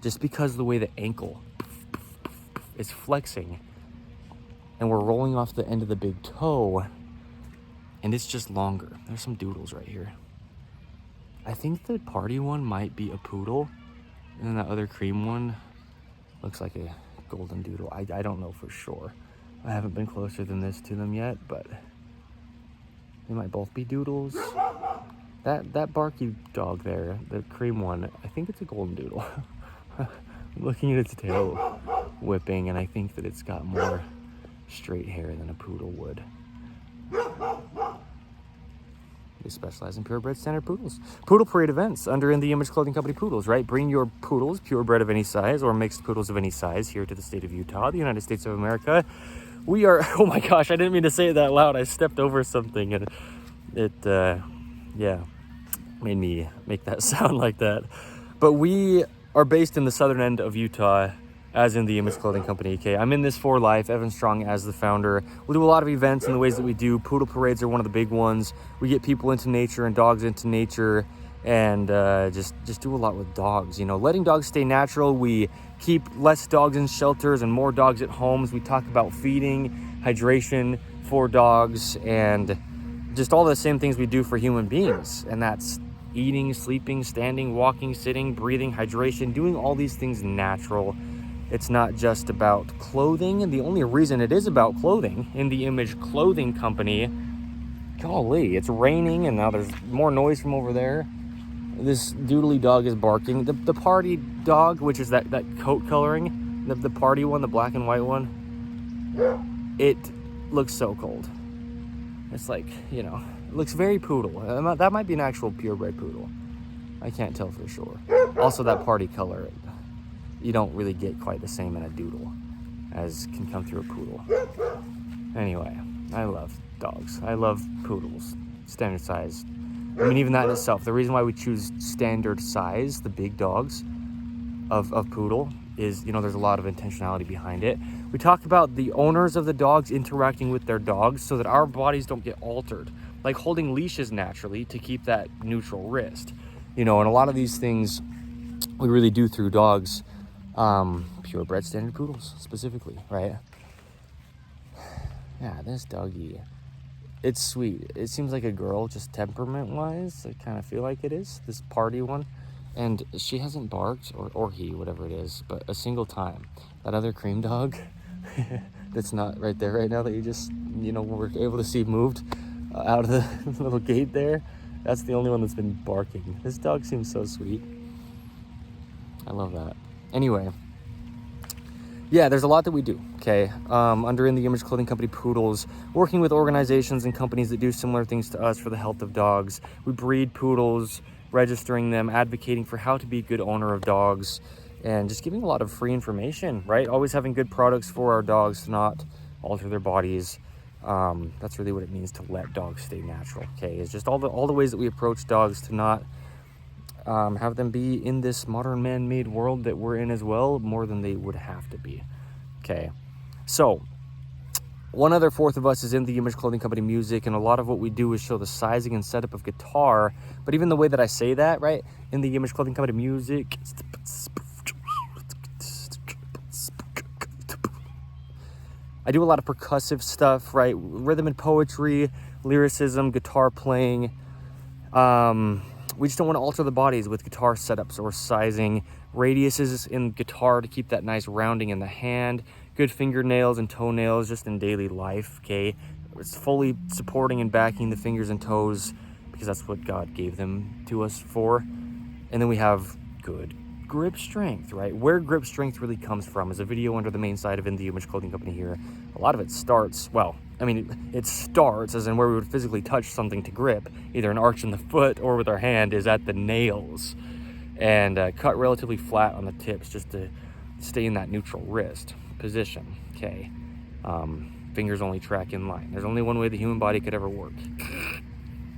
just because of the way the ankle is flexing, and we're rolling off the end of the big toe, and it's just longer. There's some doodles right here. I think the party one might be a poodle, and then the other cream one looks like a golden doodle. I don't know for sure. I haven't been closer than this to them yet, but they might both be doodles. That barky dog there, the cream one, I think it's a golden doodle. I'm looking at its tail whipping, and I think that it's got more straight hair than a poodle would. They specialize in purebred standard poodles. Poodle parade events under In the Image Clothing Company Poodles, right? Bring your poodles, purebred of any size or mixed poodles of any size, here to the state of Utah, the United States of America. We are, oh my gosh, I didn't mean to say it that loud. I stepped over something and it, made me make that sound like that. But we are based in the southern end of Utah, as in the Image Clothing Company. Okay, I'm in this for life. Evan Strong as the founder. We do a lot of events in the ways that we do. Poodle parades are one of the big ones. We get people into nature and dogs into nature, and just do a lot with dogs. You know, letting dogs stay natural. We keep less dogs in shelters and more dogs at homes. We talk about feeding, hydration for dogs, and just all the same things we do for human beings. And that's eating, sleeping, standing, walking, sitting, breathing, hydration, doing all these things natural. It's not just about clothing, and the only reason it is about clothing in the Image Clothing Company, golly, it's raining and now there's more noise from over there. This doodly dog is barking. The party dog, which is that coat coloring, the party one, the black and white one, it looks so cold. It's like, you know, it looks very poodle. That might be an actual purebred poodle. I can't tell for sure. Also, that party color, you don't really get quite the same in a doodle as can come through a poodle. Anyway, I love dogs. I love poodles, standard size. I mean, even that in itself, the reason why we choose standard size, the big dogs of poodle, is, you know, there's a lot of intentionality behind it. We talk about the owners of the dogs interacting with their dogs so that our bodies don't get altered, like holding leashes naturally to keep that neutral wrist. You know, and a lot of these things we really do through dogs. Purebred standard poodles specifically, right? Yeah, this doggy, it's sweet. It seems like a girl, just temperament wise. I kind of feel like it is, this party one. And she hasn't barked, or he, whatever it is, but a single time. That other cream dog, that's not right there right now that you just, were able to see moved out of the little gate there. That's the only one that's been barking. This dog seems so sweet. I love that. Anyway, yeah, there's a lot that we do, okay? Under In The Image Clothing Company Poodles, working with organizations and companies that do similar things to us for the health of dogs. We breed poodles, registering them, advocating for how to be a good owner of dogs, and just giving a lot of free information, right? Always having good products for our dogs to not alter their bodies. That's really what it means to let dogs stay natural, okay? It's just all the ways that we approach dogs to not have them be in this modern man-made world that we're in as well, more than they would have to be, okay? So, one other fourth of us is In The Image Clothing Company Music, and a lot of what we do is show the sizing and setup of guitar, but even the way that I say that, right? In The Image Clothing Company Music. I do a lot of percussive stuff, right? Rhythm and poetry, lyricism, guitar playing. We just don't want to alter the bodies with guitar setups or sizing. Radiuses in guitar to keep that nice rounding in the hand. Good fingernails and toenails just in daily life, okay? It's fully supporting and backing the fingers and toes because that's what God gave them to us for. And then we have good grip strength, right? Where grip strength really comes from is a video under the main side of In The Image Clothing Company here. A lot of it starts, well, I mean, it starts as in where we would physically touch something to grip, either an arch in the foot or with our hand, is at the nails. And cut relatively flat on the tips just to stay in that neutral wrist position, okay? Fingers only track in line. There's only one way the human body could ever work,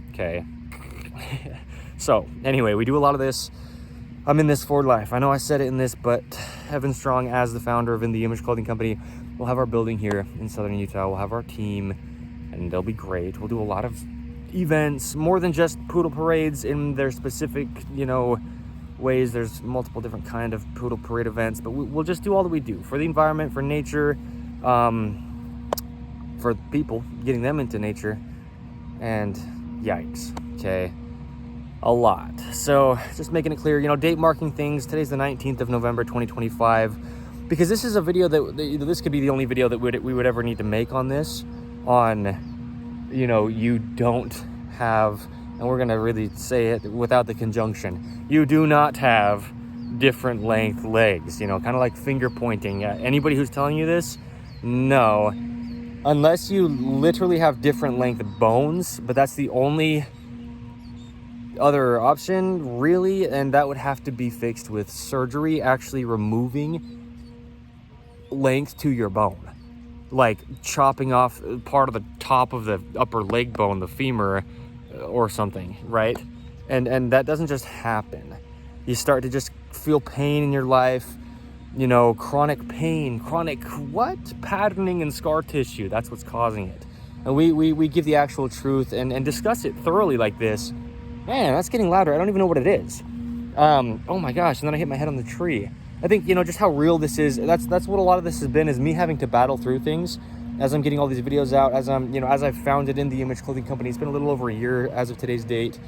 okay? So, anyway, we do a lot of this. I'm in this for life. I know I said it in this, but Evan Strong, as the founder of In The Image Clothing Company, we'll have our building here in southern Utah. We'll have our team, and they'll be great. We'll do a lot of events, more than just poodle parades in their specific, ways. There's multiple different kind of poodle parade events, but we'll just do all that we do for the environment, for nature, for people, getting them into nature, and yikes, okay? A lot. So just making it clear, date marking things. Today's the 19th of November, 2025, because this is a video that this could be the only video that we would ever need to make on this, you don't have, and we're going to really say it without the conjunction, you do not have different length legs, kind of like finger pointing. Anybody who's telling you this, no, unless you literally have different length bones, but that's the only other option, really, and that would have to be fixed with surgery, actually removing length to your bone, like chopping off part of the top of the upper leg bone, the femur, or something, right? And that doesn't just happen. You start to just feel pain in your life, chronic pain, chronic patterning and scar tissue. That's what's causing it. And we give the actual truth and discuss it thoroughly like this. Man, that's getting louder. I don't even know what it is. Oh my gosh, and then I hit my head on the tree. I think, just how real this is. That's what a lot of this has been, is me having to battle through things as I'm getting all these videos out, as I'm, as I've founded In The Image Clothing Company. It's been a little over a year as of today's date.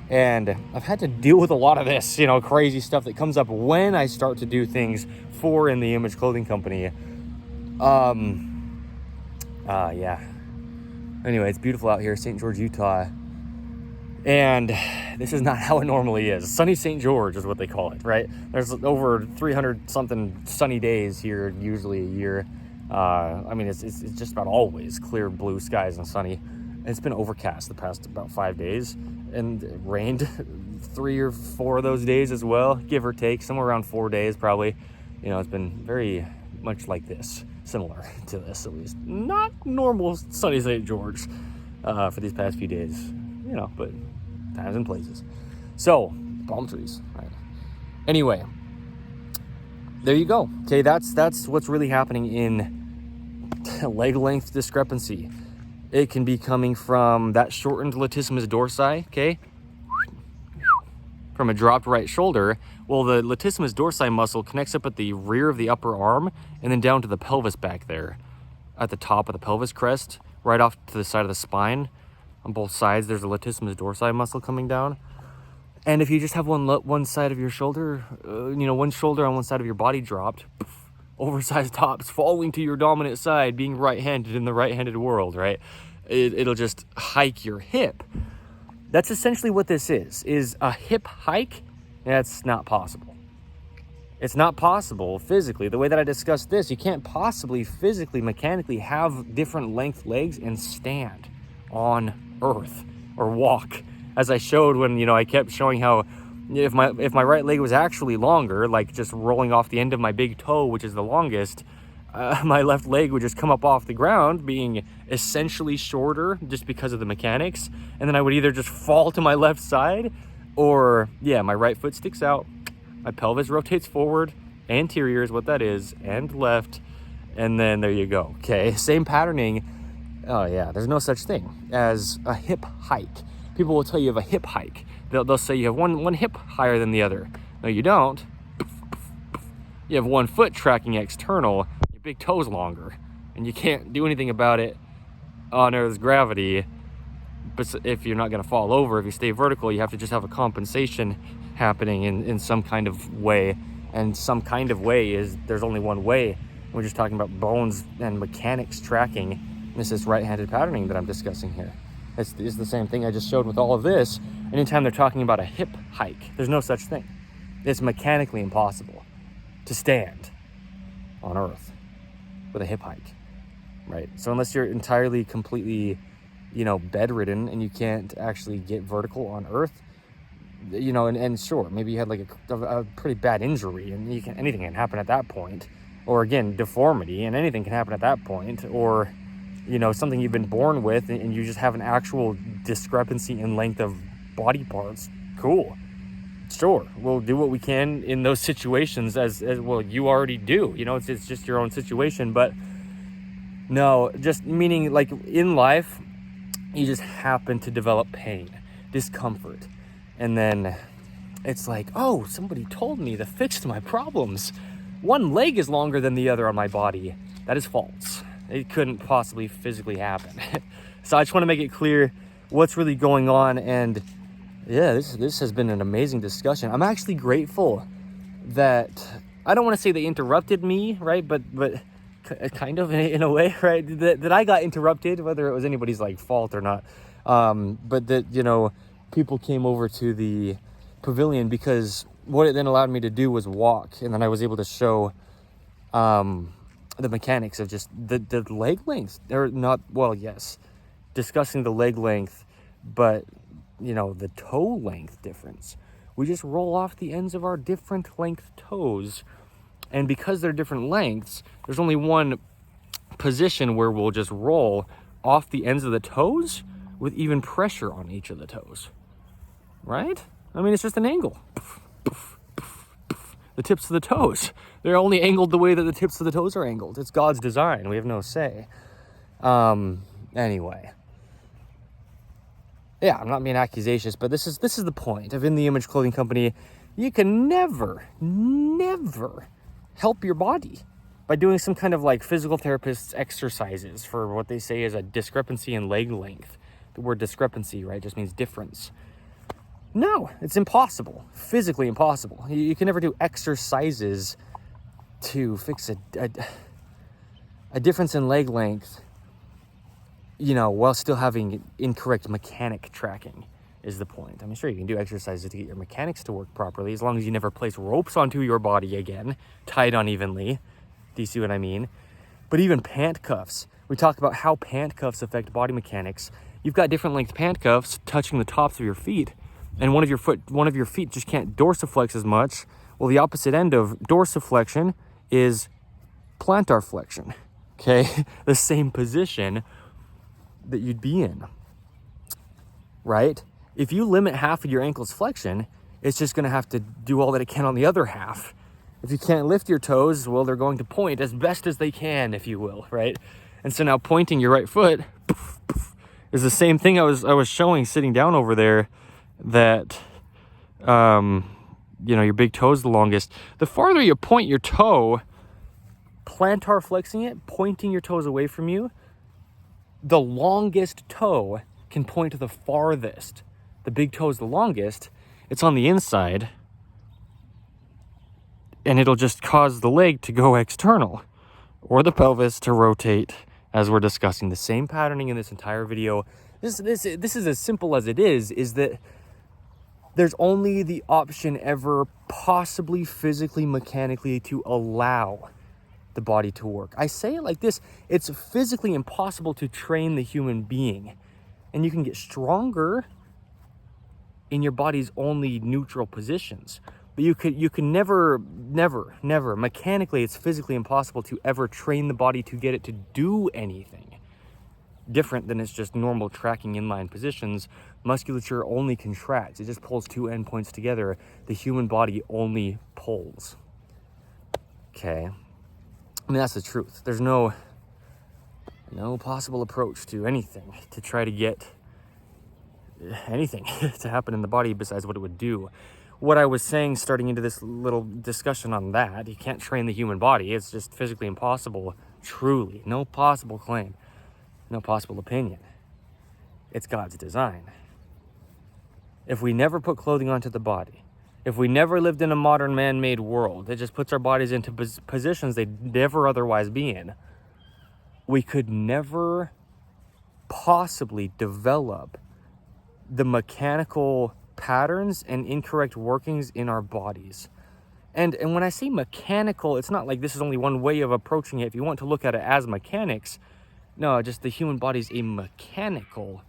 And I've had to deal with a lot of this, crazy stuff that comes up when I start to do things for In The Image Clothing Company. Yeah. Anyway, it's beautiful out here, St. George, Utah. And this is not how it normally is. Sunny St. George is what they call it, right? There's over 300 something sunny days here, usually a year. It's just about always clear blue skies and sunny. And it's been overcast the past about 5 days, and it rained 3 or 4 of those days as well, give or take, somewhere around 4 days probably. It's been very much like this, similar to this at least. Not normal sunny St. George for these past few days, but times and places. So, palm trees, right? Anyway, there you go. Okay, that's what's really happening in leg length discrepancy. It can be coming from that shortened latissimus dorsi, okay? From a dropped right shoulder. Well, the latissimus dorsi muscle connects up at the rear of the upper arm and then down to the pelvis back there. At the top of the pelvis crest, right off to the side of the spine. On both sides, there's a latissimus dorsi muscle coming down. And if you just have one side of your shoulder, one shoulder on one side of your body dropped, oversized tops falling to your dominant side, being right-handed in the right-handed world, right? It'll just hike your hip. That's essentially what this is a hip hike. That's not possible. It's not possible physically. The way that I discussed this, you can't possibly physically, mechanically have different length legs and stand on earth or walk. As I showed when, you know, I kept showing how if my right leg was actually longer, like just rolling off the end of my big toe, which is the longest, my left leg would just come up off the ground, being essentially shorter just because of the mechanics. And then I would either just fall to my left side, or yeah, my right foot sticks out, my pelvis rotates forward, anterior is what that is, and left, and then there you go. Okay, same patterning. Oh yeah, there's no such thing as a hip hike. People will tell you have a hip hike. They'll say you have one hip higher than the other. No, you don't. You have one foot tracking external, your big toe's longer, and you can't do anything about it on Earth's gravity. But if you're not going to fall over, if you stay vertical, you have to just have a compensation happening in some kind of way. And some kind of way is, there's only one way. We're just talking about bones and mechanics tracking. This is right-handed patterning that I'm discussing here. It's the same thing I just showed with all of this. Anytime they're talking about a hip hike, there's no such thing. It's mechanically impossible to stand on Earth with a hip hike, right? So unless you're entirely, completely, you know, bedridden and you can't actually get vertical on Earth, you know, and sure, maybe you had like a pretty bad injury, and anything can happen at that point. Or again, deformity, and anything can happen at that point. Or, you know, something you've been born with and you just have an actual discrepancy in length of body parts. Cool. Sure, we'll do what we can in those situations, as well, you already do. You know, it's just your own situation. But no, just meaning like in life, you just happen to develop pain, discomfort. And then it's like, oh, somebody told me the fix to my problems. One leg is longer than the other on my body. That is false. It couldn't possibly physically happen. So I just want to make it clear what's really going on. And yeah, this has been an amazing discussion. I'm actually grateful that, I don't want to say they interrupted me, right? But kind of in a way, right? That I got interrupted, whether it was anybody's like fault or not. But that, you know, people came over to the pavilion, because what it then allowed me to do was walk. And then I was able to show the mechanics of just the leg length. Or not, well, yes, discussing the leg length, but you know, the toe length difference. We just roll off the ends of our different length toes, and because they're different lengths, there's only one position where we'll just roll off the ends of the toes with even pressure on each of the toes, right? I mean, it's just an angle. The tips of the toes, they're only angled the way that the tips of the toes are angled. It's God's design. We have no say. Anyway. Yeah, I'm not being accusatious, but this is the point of In the Image Clothing Company. You can never help your body by doing some kind of like physical therapist's exercises for what they say is a discrepancy in leg length. The word discrepancy, right, just means difference. No, it's impossible. Physically impossible. You can never do exercises to fix a difference in leg length, you know, while still having incorrect mechanic tracking is the point. I mean, sure, you can do exercises to get your mechanics to work properly, as long as you never place ropes onto your body again, tied unevenly. Do you see what I mean? But even pant cuffs, we talk about how pant cuffs affect body mechanics. You've got different length pant cuffs touching the tops of your feet, and one of your feet just can't dorsiflex as much. Well, the opposite end of dorsiflexion is plantar flexion. Okay, the same position that you'd be in, right? If you limit half of your ankle's flexion, it's just going to have to do all that it can on the other half. If you can't lift your toes, well, they're going to point as best as they can, if you will, right? And so now pointing your right foot is the same thing I was showing sitting down over there, that you know, your big toe is the longest. The farther you point your toe, plantar flexing it, pointing your toes away from you, the longest toe can point to the farthest. The big toe is the longest. It's on the inside. and it'll just cause the leg to go external or the pelvis to rotate, as we're discussing. The same patterning in this entire video. This is as simple as it is that there's only the option ever possibly physically, mechanically to allow the body to work. I say it like this: it's physically impossible to train the human being, and you can get stronger in your body's only neutral positions, but you can never mechanically, it's physically impossible to ever train the body to get it to do anything different than it's just normal tracking inline positions. Musculature only contracts. It just pulls two endpoints together. The human body only pulls. Okay. I mean, that's the truth. There's no possible approach to anything to try to get anything to happen in the body besides what it would do. What I was saying starting into this little discussion on that, you can't train the human body. It's just physically impossible. Truly. No possible claim. No possible opinion. It's God's design. If we never put clothing onto the body, if we never lived in a modern man-made world that just puts our bodies into positions they'd never otherwise be in, we could never possibly develop the mechanical patterns and incorrect workings in our bodies. And when I say mechanical, it's not like this is only one way of approaching it. If you want to look at it as mechanics, no, just the human body's a mechanical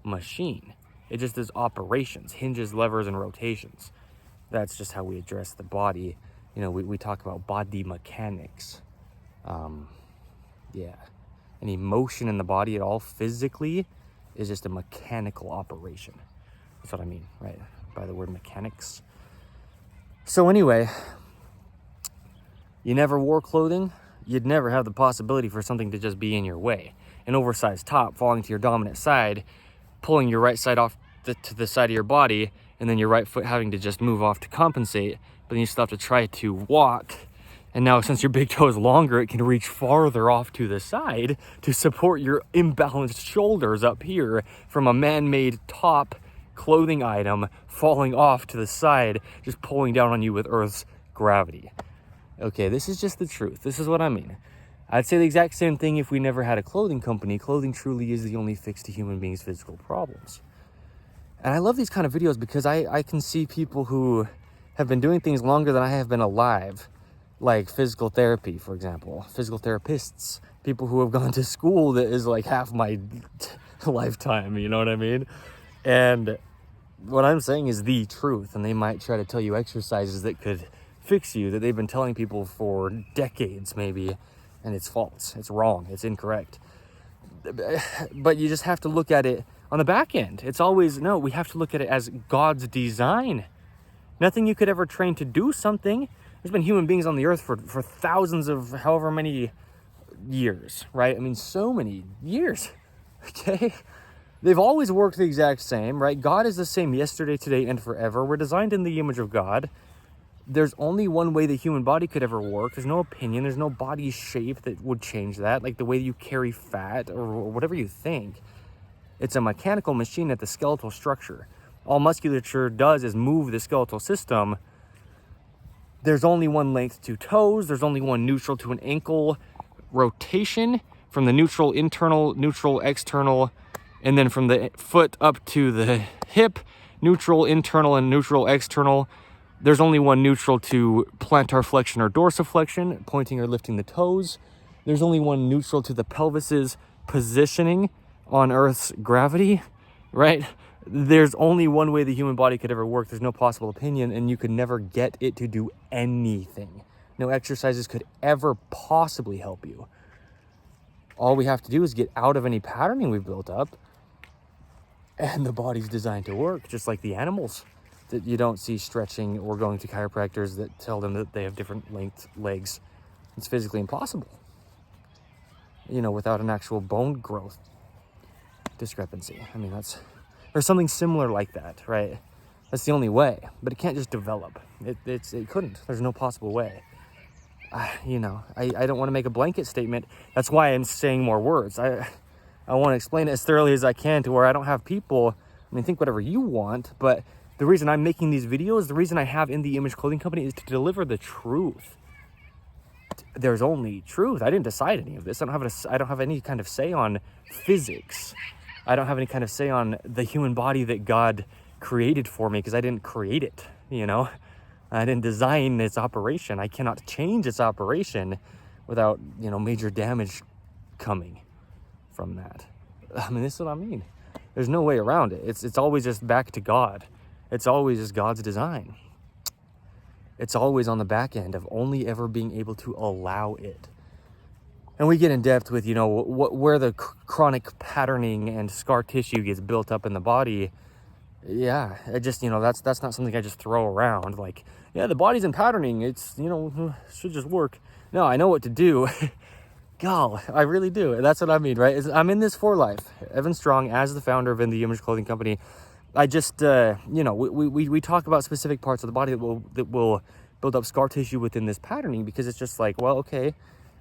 machine. It just does operations, hinges, levers, and rotations. That's just how we address the body. You know, we talk about body mechanics. Yeah. Any motion in the body at all physically is just a mechanical operation. That's what I mean, right? By the word mechanics. So anyway, you never wore clothing, you'd never have the possibility for something to just be in your way. An oversized top falling to your dominant side, pulling your right side off to the side of your body, and then your right foot having to just move off to compensate, but then you still have to try to walk. And now since your big toe is longer, it can reach farther off to the side to support your imbalanced shoulders up here from a man-made top clothing item falling off to the side, just pulling down on you with Earth's gravity. Okay, this is just the truth. This is what I mean. I'd say the exact same thing if we never had a clothing company. Clothing truly is the only fix to human beings' physical problems. And I love these kind of videos because I can see people who have been doing things longer than I have been alive, like physical therapy, for example, physical therapists, people who have gone to school that is like half my lifetime, you know what I mean? And what I'm saying is the truth, and they might try to tell you exercises that could fix you that they've been telling people for decades maybe, and it's false, it's wrong, it's incorrect. But you just have to look at it on the back end. It's always, no, we have to look at it as God's design. Nothing you could ever train to do something. There's been human beings on the earth for thousands of however many years, right? I mean, so many years, okay? They've always worked the exact same, right? God is the same yesterday, today, and forever. We're designed in the image of God. There's only one way the human body could ever work. There's no opinion. There's no body shape that would change that, like the way you carry fat or whatever you think. It's a mechanical machine at the skeletal structure. All musculature does is move the skeletal system. There's only one length to toes. There's only one neutral to an ankle rotation from the neutral internal, neutral external, and then from the foot up to the hip, neutral internal and neutral external. There's only one neutral to plantar flexion or dorsiflexion, pointing or lifting the toes. There's only one neutral to the pelvis's positioning on Earth's gravity, right? There's only one way the human body could ever work. There's no possible opinion, and you could never get it to do anything. No exercises could ever possibly help you. All we have to do is get out of any patterning we've built up, and the body's designed to work, just like the animals that you don't see stretching or going to chiropractors that tell them that they have different length legs. It's physically impossible, you know, without an actual bone growth discrepancy. I mean, or something similar like that, right? That's the only way, but it can't just develop. It couldn't. There's no possible way. You know, I don't want to make a blanket statement. That's why I'm saying more words. I want to explain it as thoroughly as I can to where I don't have people, I mean, think whatever you want, but The reason I'm making these videos, the reason I have In The Image Clothing Company is to deliver the truth. There's only truth. I didn't decide any of this. I don't have any kind of say on physics. I don't have any kind of say on the human body that God created for me, because I didn't create it, you know? I didn't design its operation. I cannot change its operation without, you know, major damage coming from that. I mean, this is what I mean. There's no way around it. It's always just back to God. It's always just God's design. It's always on the back end of only ever being able to allow it. And we get in depth with, you know, where the chronic patterning and scar tissue gets built up in the body. Yeah, it just, you know, that's not something I just throw around. Like, yeah, the body's in patterning. It's, you know, should just work. No, I know what to do. God, I really do. That's what I mean, right? I'm in this for life. Evan Strong, as the founder of In The Image Clothing Company. I just, you know, we talk about specific parts of the body that will build up scar tissue within this patterning, because it's just like, well, okay,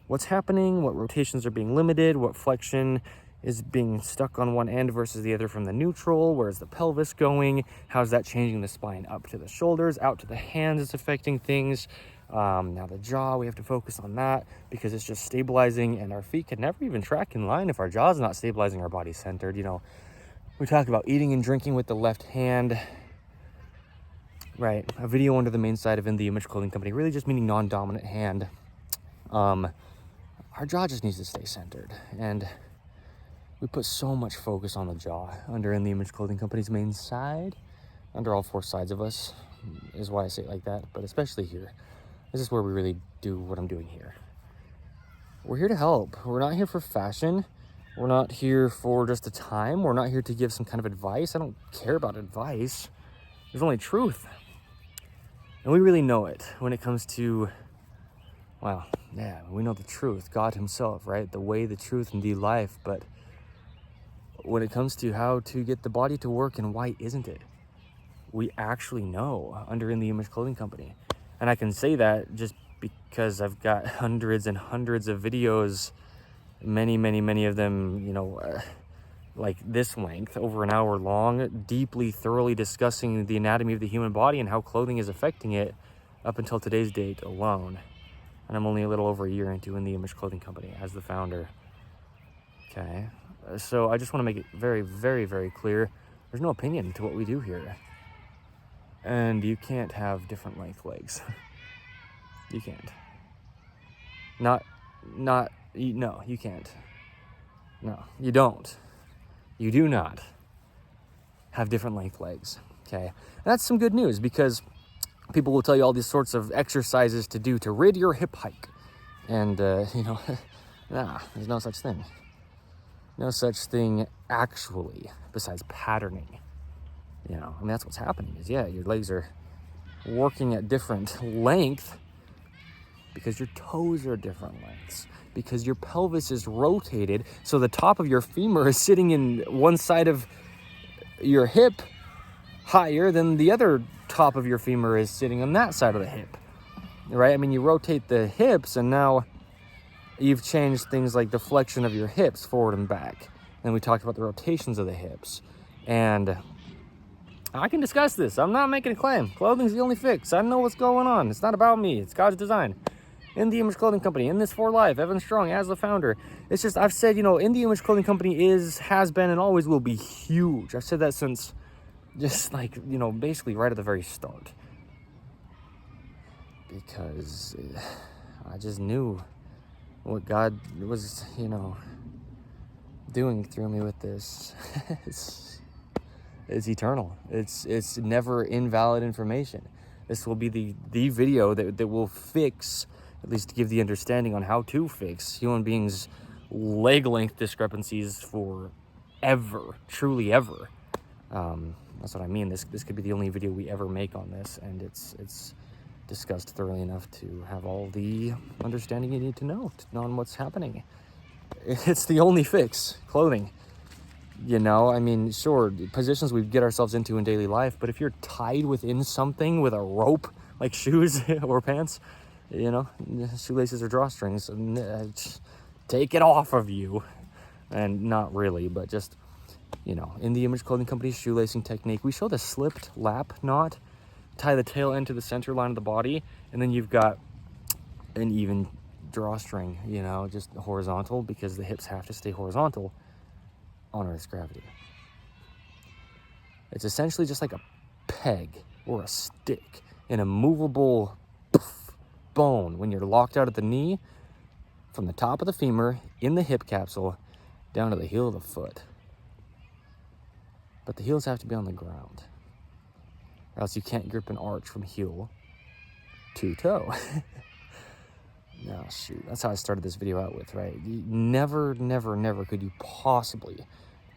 what's happening? What rotations are being limited? What flexion is being stuck on one end versus the other from the neutral? Where's the pelvis going? How's that changing the spine up to the shoulders, out to the hands? It's affecting things. Now the jaw, we have to focus on that because it's just stabilizing, and our feet can never even track in line if our jaw's not stabilizing, our body's centered. You know, we talk about eating and drinking with the left hand. Right, a video under the main side of In The Image Clothing Company, really just meaning non-dominant hand. Our jaw just needs to stay centered, and we put so much focus on the jaw under In The Image Clothing Company's main side, under all four sides of us, is why I say it like that, but especially here. This is where we really do what I'm doing here. We're here to help. We're not here for fashion. We're not here for just a time. We're not here to give some kind of advice. I don't care about advice. There's only truth. And we really know it when it comes to, well, yeah, we know the truth, God himself, right? The way, the truth, and the life. But when it comes to how to get the body to work and why isn't it, we actually know under In The Image Clothing Company. And I can say that just because I've got hundreds and hundreds of videos, many of them, you know, like this length, over an hour long, deeply, thoroughly discussing the anatomy of the human body and how clothing is affecting it up until today's date alone. And I'm only a little over a year into In The Image Clothing Company as the founder. Okay, so I just want to make it very, very, very clear. There's no opinion to what we do here. And you can't have different length legs. You can't. No, you can't. No, you don't. You do not have different length legs, okay? And that's some good news, because people will tell you all these sorts of exercises to do to rid your hip hike. And, you know, nah, there's no such thing. No such thing actually, besides patterning. You know, I mean, that's what's happening is, yeah, your legs are working at different length because your toes are different lengths, because your pelvis is rotated, so the top of your femur is sitting in one side of your hip higher than the other top of your femur is sitting on that side of the hip, right? I mean, you rotate the hips, and now you've changed things like the flexion of your hips forward and back. And we talked about the rotations of the hips. And I can discuss this. I'm not making a claim. Clothing's the only fix. I know what's going on. It's not about me. It's God's design. In The Image Clothing Company, in this for life, Evan Strong as the founder. It's just, I've said, you know, In The Image Clothing Company has been, and always will be huge. I've said that since just like, you know, basically right at the very start. Because I just knew what God was, you know, doing through me with this. It's eternal. It's never invalid information. This will be the video that will fix, at least give the understanding on how to fix human beings' leg length discrepancies for ever, truly ever. That's what I mean. This could be the only video we ever make on this, and it's discussed thoroughly enough to have all the understanding you need to know on what's happening. It's the only fix, clothing. You know, I mean, sure, positions we get ourselves into in daily life, but if you're tied within something with a rope, like shoes or pants, you know, shoelaces or drawstrings, take it off of you. And not really, but just You know, In the Image Clothing Company's shoelacing technique, we show the slipped lap knot. Tie the tail end to the center line of the body, and then you've got an even drawstring, you know, just horizontal, because the hips have to stay horizontal on Earth's gravity. It's essentially just like a peg or a stick in a movable bone when you're locked out at the knee, from the top of the femur in the hip capsule down to the heel of the foot. But the heels have to be on the ground, or else you can't grip an arch from heel to toe. No, shoot, that's how I started this video out with, right? You never could you possibly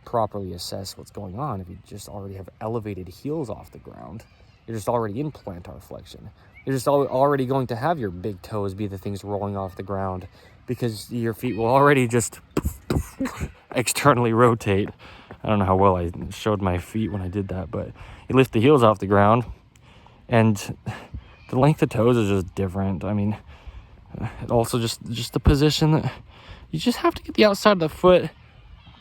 properly assess what's going on if you just already have elevated heels off the ground. You're just already in plantar flexion. You're just already going to have your big toes be the things rolling off the ground, because your feet will already just externally rotate. I don't know how well I showed my feet when I did that, but you lift the heels off the ground, and the length of toes is just different. I mean, also just the position that you just have to get the outside of the foot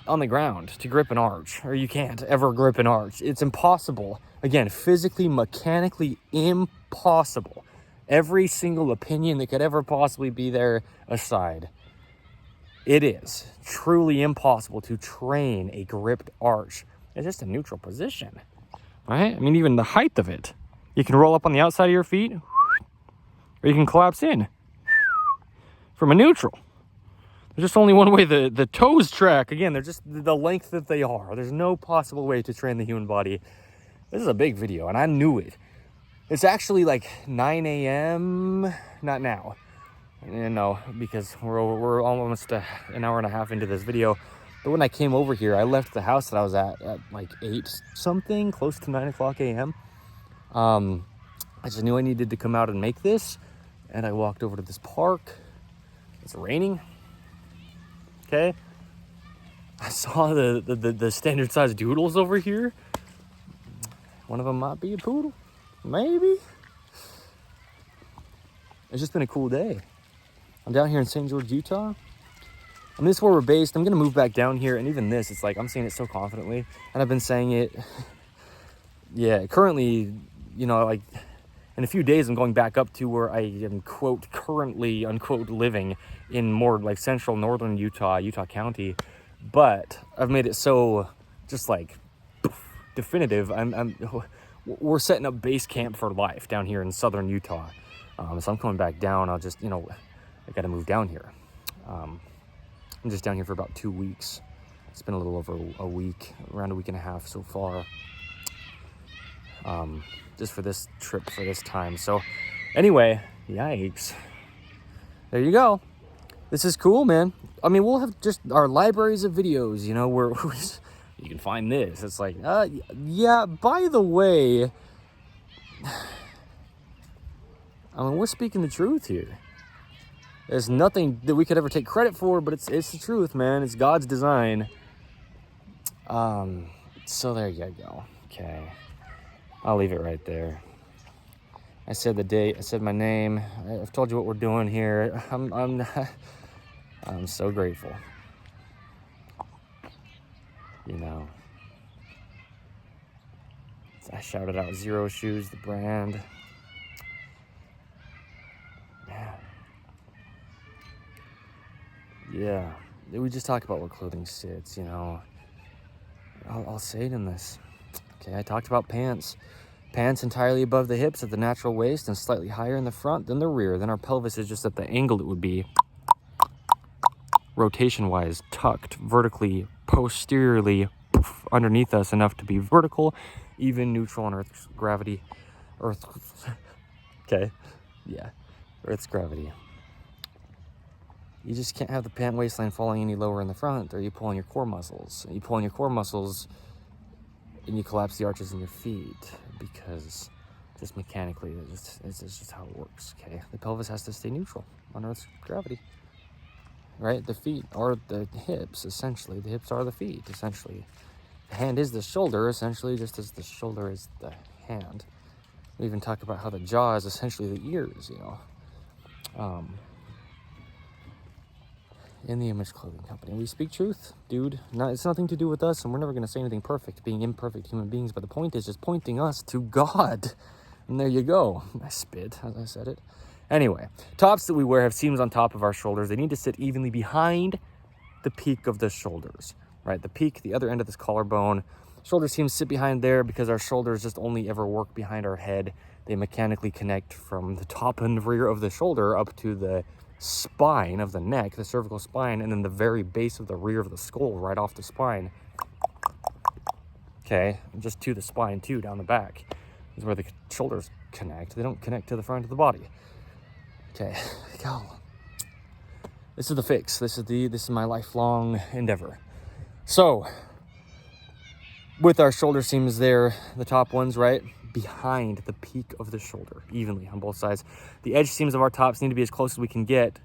on the ground to grip an arch, or you can't ever grip an arch. It's impossible. Again, physically, mechanically impossible. Every single opinion that could ever possibly be there aside, it is truly impossible to train a gripped arch. It's just a neutral position, right? I mean, even the height of it. You can roll up on the outside of your feet, or you can collapse in from a neutral. There's just only one way the toes track. Again, they're just the length that they are. There's no possible way to train the human body. This is a big video, and I knew it. It's actually like 9 a.m. Not now, you know, because we're almost an hour and a half into this video. But when I came over here, I left the house that I was at like 8 something, close to 9 o'clock a.m. I just knew I needed to come out and make this, and I walked over to this park. It's raining. Okay. I saw the standard size doodles over here. One of them might be a poodle. Maybe. It's just been a cool day. I'm down here in St. George, Utah. I mean, this is where we're based. I'm going to move back down here. And even this, it's like I'm saying it so confidently. And I've been saying it. Yeah, currently, you know, like in a few days, I'm going back up to where I am, quote, currently, unquote, living in more like central northern Utah County. But I've made it so just like definitive. We're setting up base camp for life down here in southern Utah. So I'm coming back down. I'll just, you know, I got to move down here. I'm just down here for about 2 weeks. It's been a little over a week, around a week and a half so far. Just for this trip, for this time. So anyway, yikes. There you go. This is cool, man. I mean, we'll have just our libraries of videos, you know, where you can find this. It's like, yeah, by the way, I mean, we're speaking the truth here. There's nothing that we could ever take credit for, but it's the truth, man. It's God's design. So there you go. Okay. I'll leave it right there. I said the date. I said my name. I've told you what we're doing here. I'm so grateful. You know, I shouted out Zero Shoes, the brand. Man. Yeah, we just talked about where clothing sits, you know. I'll say it in this. Okay, I talked about pants. Pants entirely above the hips at the natural waist and slightly higher in the front than the rear. Then our pelvis is just at the angle it would be, rotation-wise, tucked vertically, posteriorly, underneath us, enough to be vertical, even neutral on Earth's gravity. Okay, yeah, Earth's gravity. You just can't have the pant waistline falling any lower in the front, or you pull on your core muscles. You pull on your core muscles, and you collapse the arches in your feet, because just mechanically, it's just how it works, okay? The pelvis has to stay neutral on Earth's gravity, right? The feet are the hips, essentially. The hips are the feet, essentially. The hand is the shoulder, essentially, just as the shoulder is the hand. We even talk about how the jaw is essentially the ears, you know? In the Image Clothing Company. We speak truth, dude. It's nothing to do with us, and we're never going to say anything perfect, being imperfect human beings, but the point is just pointing us to God. And there you go. I spit as I said it. Anyway, tops that we wear have seams on top of our shoulders. They need to sit evenly behind the peak of the shoulders, right? The peak, the other end of this collarbone. Shoulder seams sit behind there because our shoulders just only ever work behind our head. They mechanically connect from the top and rear of the shoulder up to the spine of the neck, the cervical spine, and then the very base of the rear of the skull, right off the spine. Okay, just to the spine too, down the back is where the shoulders connect. They don't connect to the front of the body. Okay, go. This is the fix. This is my lifelong endeavor. So, with our shoulder seams there, the top ones, right, behind the peak of the shoulder, evenly on both sides. The edge seams of our tops need to be as close as we can get,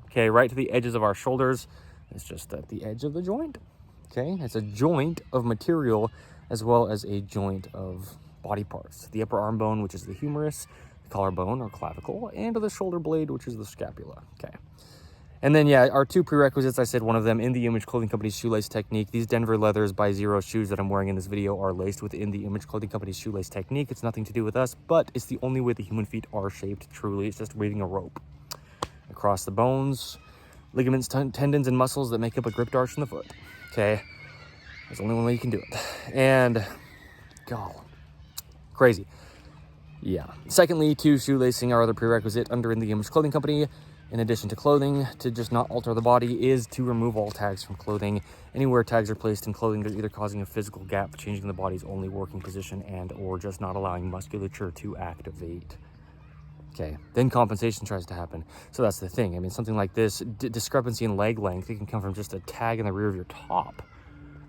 okay, right to the edges of our shoulders. It's just at the edge of the joint, okay? It's a joint of material as well as a joint of body parts. The upper arm bone, which is the humerus, the collarbone or clavicle, and the shoulder blade, which is the scapula, okay? And then, yeah, our two prerequisites, I said one of them, In the Image Clothing Company's shoelace technique. These Denver Leathers by Zero shoes that I'm wearing in this video are laced with In the Image Clothing Company's shoelace technique. It's nothing to do with us, but it's the only way the human feet are shaped, truly. It's just weaving a rope across the bones, ligaments, tendons, and muscles that make up a gripped arch in the foot, okay? There's only one way you can do it. And, God, crazy. Yeah. Secondly, to shoelacing, our other prerequisite under In the Image Clothing Company, in addition to clothing, to just not alter the body, is to remove all tags from clothing. Anywhere tags are placed in clothing, they're either causing a physical gap, changing the body's only working position, and or just not allowing musculature to activate. Okay, then compensation tries to happen. So that's the thing. I mean, something like this, discrepancy in leg length, it can come from just a tag in the rear of your top.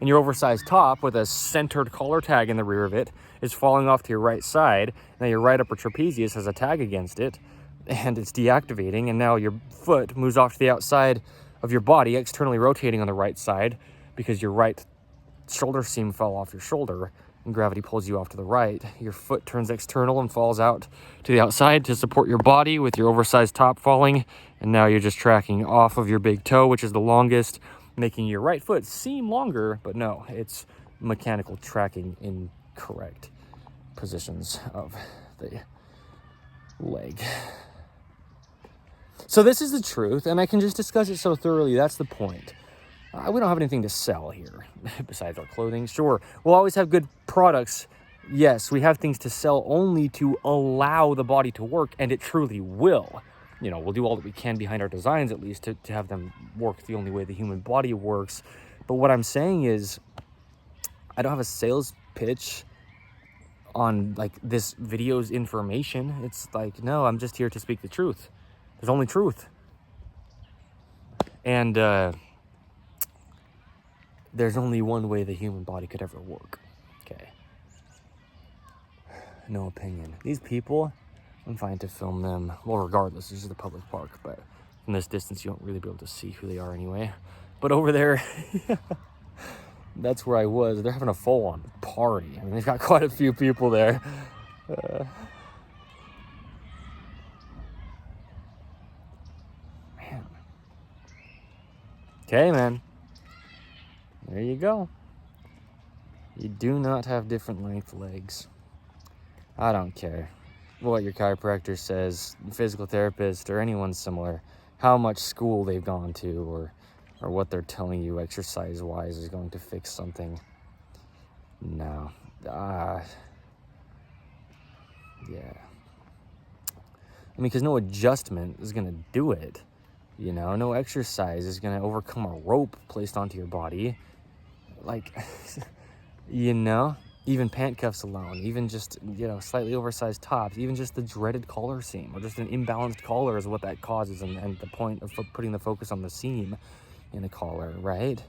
And your oversized top with a centered collar tag in the rear of it is falling off to your right side. Now your right upper trapezius has a tag against it, and it's deactivating, and now your foot moves off to the outside of your body, externally rotating on the right side because your right shoulder seam fell off your shoulder and gravity pulls you off to the right. Your foot turns external and falls out to the outside to support your body with your oversized top falling, and now you're just tracking off of your big toe, which is the longest, making your right foot seem longer, but no, it's mechanical tracking in correct positions of the leg. So this is the truth, and I can just discuss it so thoroughly. That's the point. We don't have anything to sell here besides our clothing. Sure, we'll always have good products. Yes, we have things to sell only to allow the body to work, and it truly will. You know, we'll do all that we can behind our designs, at least, to have them work the only way the human body works. But what I'm saying is, I don't have a sales pitch on, like, this video's information. It's like, no, I'm just here to speak the truth. There's only truth. And there's only one way the human body could ever work. Okay. No opinion. These people, I'm fine to film them. Well, regardless, this is the public park, but from this distance, you won't really be able to see who they are anyway. But over there, that's where I was. They're having a full-on party. I mean, they've got quite a few people there. Man. Okay, man. There you go. You do not have different length legs. I don't care what your chiropractor says, physical therapist, or anyone similar, how much school they've gone to, or what they're telling you exercise-wise is going to fix something. No. Yeah. I mean, because no adjustment is going to do it. You know, no exercise is going to overcome a rope placed onto your body. Like, you know, even pant cuffs alone, even just, you know, slightly oversized tops, even just the dreaded collar seam, or just an imbalanced collar is what that causes, and the point of putting the focus on the seam in a collar, right?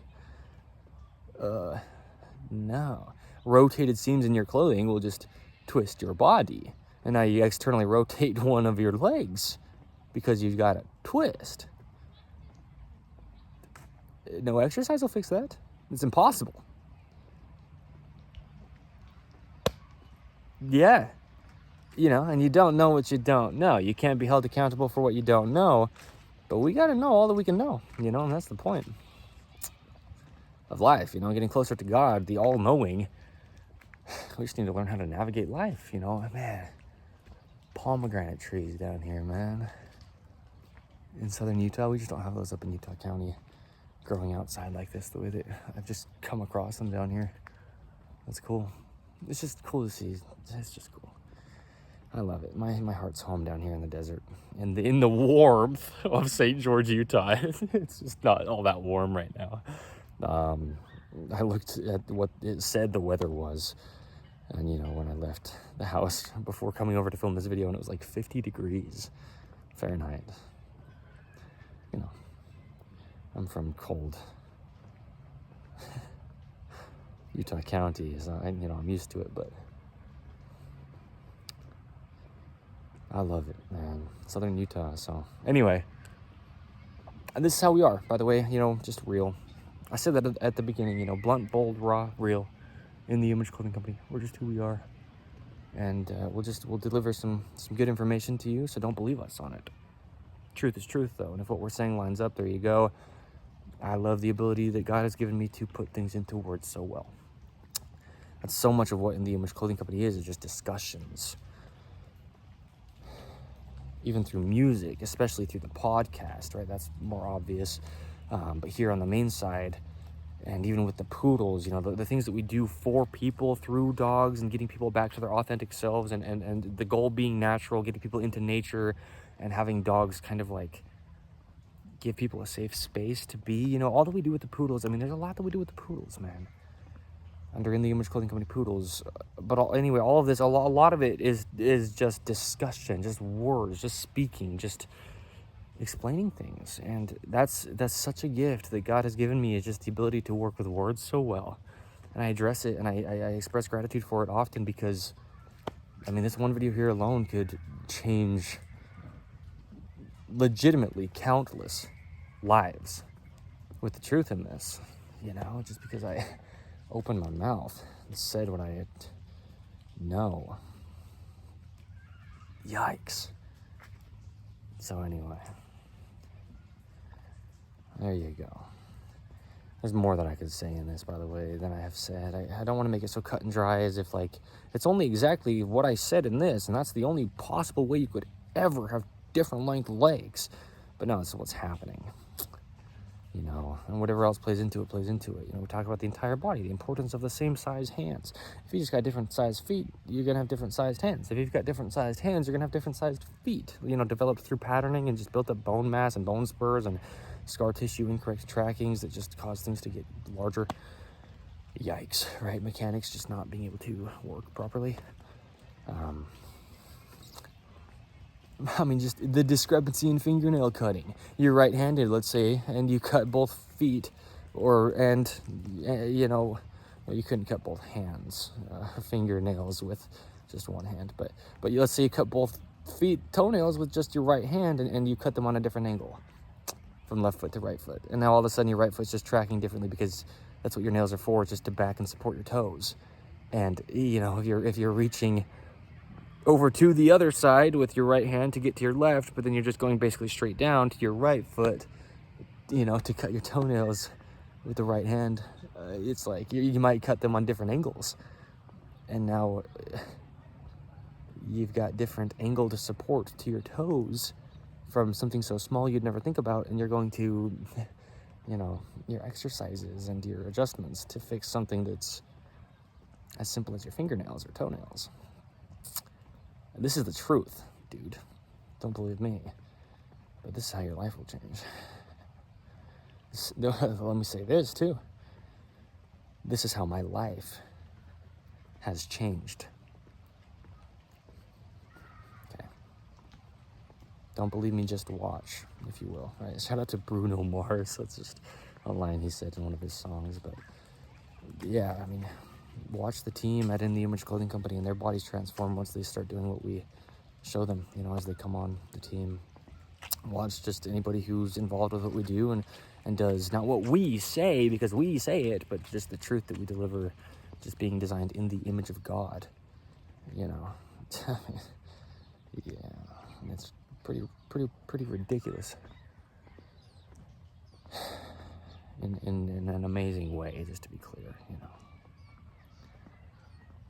No. Rotated seams in your clothing will just twist your body, and now you externally rotate one of your legs because you've got a twist. No exercise will fix that. It's impossible. Yeah. You know, and you don't know what you don't know. You can't be held accountable for what you don't know. But we got to know all that we can know, you know, and that's the point of life, you know, getting closer to God, the all-knowing. We just need to learn how to navigate life, you know. Man, pomegranate trees down here, man. In southern Utah, we just don't have those up in Utah County growing outside like this, the way that I've just come across them down here. That's cool. It's just cool to see. It's just cool. I love it. My heart's home down here in the desert, in the warmth of St. George, Utah. It's just not all that warm right now. I looked at what it said the weather was, and you know, when I left the house before coming over to film this video, and it was like 50 degrees Fahrenheit. You know, I'm from cold Utah County, so I'm used to it, but I love it, man. Southern Utah. So anyway, and this is how we are, by the way, you know, just real. I said that at the beginning, you know, blunt, bold, raw, real. In the Image Clothing Company, we're just who we are, and we'll deliver some good information to you. So don't believe us on it. Truth is truth, though, and if what we're saying lines up, there you go. I love the ability that God has given me to put things into words so well. That's so much of what In the Image Clothing Company is just discussions. Even through music, especially through the podcast, right? That's more obvious. But here on the main side, and even with the poodles, you know, the things that we do for people through dogs and getting people back to their authentic selves, and the goal being natural, getting people into nature and having dogs kind of like give people a safe space to be, you know, all that we do with the poodles. I mean, there's a lot that we do with the poodles, man. Under In the Image Clothing Company poodles. But anyway, all of this, a lot of it is just discussion, just words, just speaking, just explaining things. And that's such a gift that God has given me, is just the ability to work with words so well. And I address it, and I express gratitude for it often, because I mean, this one video here alone could change legitimately countless lives with the truth in this, you know, just because I opened my mouth and said what I know. Yikes. So anyway, there you go. There's more that I could say in this, by the way, than I have said. I don't want to make it so cut and dry as if, like, it's only exactly what I said in this, and that's the only possible way you could ever have different length legs. But no, this is what's happening. You know, and whatever else plays into it, plays into it. You know, we talk about the entire body, the importance of the same size hands. If you just got different sized feet, you're going to have different sized hands. If you've got different sized hands, you're going to have different sized feet, you know, developed through patterning and just built up bone mass and bone spurs and scar tissue, incorrect trackings that just cause things to get larger. Yikes, right? Mechanics just not being able to work properly. I mean, just the discrepancy in fingernail cutting. You're right-handed, let's say, and you cut both feet, you know, well, you couldn't cut both hands, fingernails with just one hand, but let's say you cut both feet, toenails with just your right hand, and you cut them on a different angle, from left foot to right foot, and now all of a sudden your right foot's just tracking differently, because that's what your nails are for, just to back and support your toes. And you know, if you're reaching over to the other side with your right hand to get to your left, but then you're just going basically straight down to your right foot, you know, to cut your toenails with the right hand, it's like you might cut them on different angles, and now you've got different angle to support to your toes from something so small you'd never think about, and you're going to, you know, your exercises and your adjustments to fix something that's as simple as your fingernails or toenails. And this is the truth, dude. Don't believe me, but this is how your life will change. Let me say this too. This is how my life has changed. Okay. Don't believe me, just watch, if you will. All right. Shout out to Bruno Mars. That's just a line he said in one of his songs. But yeah, I mean, watch the team at In the Image Clothing Company, and their bodies transform once they start doing what we show them, you know, as they come on the team. Watch just anybody who's involved with what we do and does not what we say because we say it, but just the truth that we deliver, just being designed in the image of God, you know. Yeah, and it's pretty ridiculous in an amazing way, just to be clear, you know.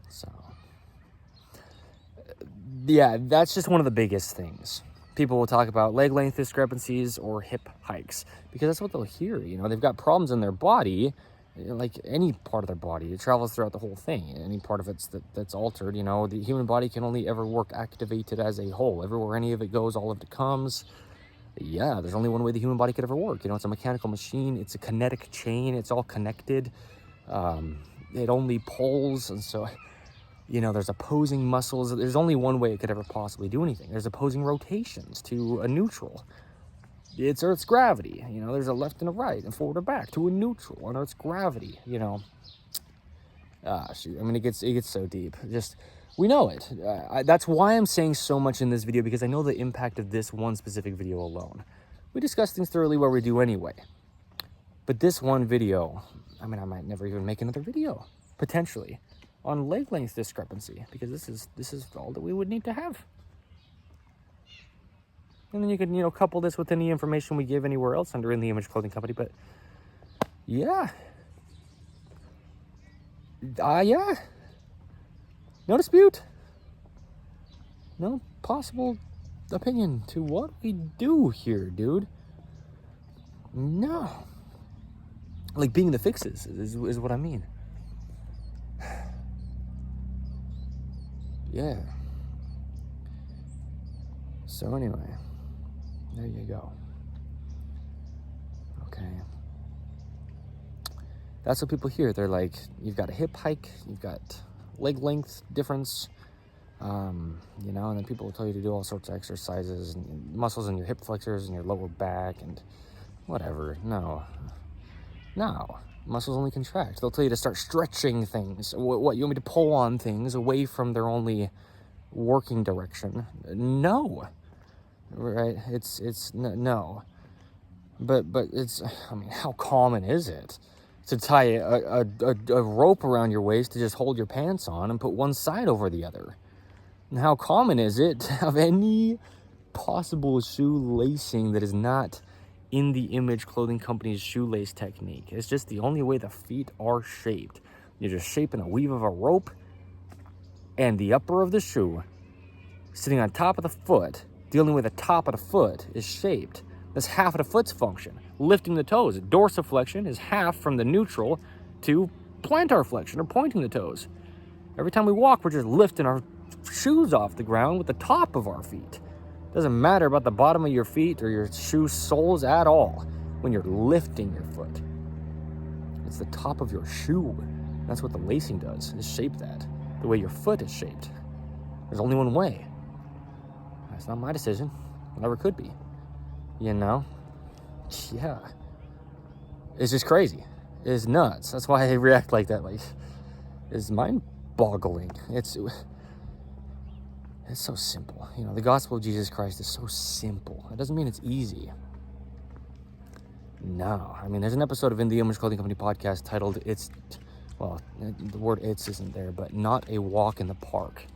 So, yeah, that's just one of the biggest things. People will talk about leg length discrepancies or hip hikes because that's what they'll hear. You know, they've got problems in their body, like any part of their body. It travels throughout the whole thing. Any part of it's that's altered, you know, the human body can only ever work activated as a whole. Everywhere any of it goes, all of it comes. Yeah, there's only one way the human body could ever work. You know, it's a mechanical machine. It's a kinetic chain. It's all connected. It only pulls, and so, you know, there's opposing muscles. There's only one way it could ever possibly do anything. There's opposing rotations to a neutral. It's Earth's gravity. You know, there's a left and a right and forward or back to a neutral on Earth's gravity, you know. Shoot, I mean, it gets so deep. Just, we know it. That's why I'm saying so much in this video, because I know the impact of this one specific video alone. We discuss things thoroughly where we do anyway. But this one video, I mean, I might never even make another video, potentially, on leg length discrepancy, because this is all that we would need to have. And then you can, you know, couple this with any information we give anywhere else under In The Image Clothing Company. But yeah, yeah, no dispute, no possible opinion to what we do here, dude. No, like being the fixes is what I mean. Yeah. So anyway, there you go. Okay. That's what people hear. They're like, you've got a hip hike, you've got leg length difference, you know, and then people will tell you to do all sorts of exercises and muscles in your hip flexors and your lower back and whatever. No. Muscles only contract. They'll tell you to start stretching things. What, you want me to pull on things away from their only working direction? No. Right? It's no. But it's, I mean, how common is it to tie a rope around your waist to just hold your pants on and put one side over the other? And how common is it to have any possible shoelacing that is not In The Image Clothing Company's shoelace technique? It's just the only way the feet are shaped. You're just shaping a weave of a rope, and the upper of the shoe sitting on top of the foot, dealing with the top of the foot, is shaped. That's half of the foot's function. Lifting the toes. Dorsiflexion is half from the neutral to plantar flexion, or pointing the toes. Every time we walk, we're just lifting our shoes off the ground with the top of our feet. Doesn't matter about the bottom of your feet or your shoe soles at all when you're lifting your foot. It's the top of your shoe. That's what the lacing does, is shape that. The way your foot is shaped. There's only one way. That's not my decision. It never could be. You know? Yeah. It's just crazy. It's nuts. That's why I react like that. Like, it's mind-boggling. It's so simple. You know, the gospel of Jesus Christ is so simple. It doesn't mean it's easy. No. I mean, there's an episode of In The Image Clothing Company podcast titled, well, the word "it's" isn't there, but Not a Walk in the Park.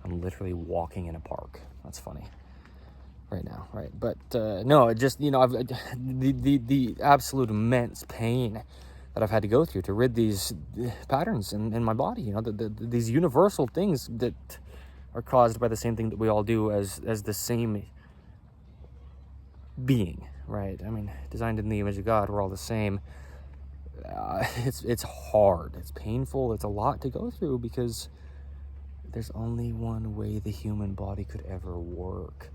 I'm literally walking in a park. That's funny. Right now, right? But no, it just, you know, the absolute immense pain that I've had to go through to rid these patterns in my body, you know, these universal things that are caused by the same thing that we all do as the same being, right? I mean, designed in the image of God, we're all the same. It's hard, it's painful, it's a lot to go through, because there's only one way the human body could ever work.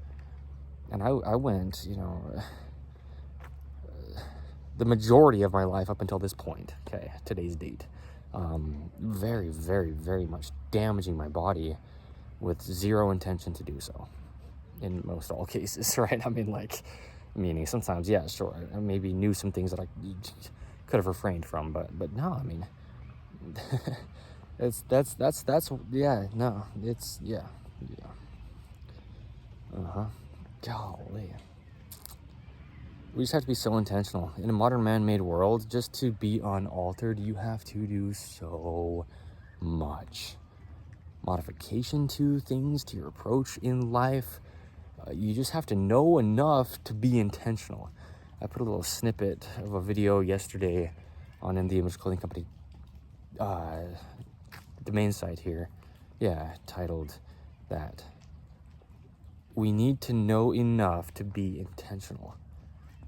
And I went, you know, the majority of my life up until this point, okay, today's date, very, very, very much damaging my body with zero intention to do so, in most all cases, right? I mean, like, meaning sometimes, yeah, sure, I maybe knew some things that I could have refrained from, but no, I mean, that's yeah, no, it's, yeah. Golly. We just have to be so intentional. In a modern man-made world, just to be unaltered, you have to do so much. Modification to things, to your approach in life, You just have to know enough to be intentional. I put a little snippet of a video yesterday on In the Image Clothing Company, the main site here. Yeah, titled that. We need to know enough to be intentional,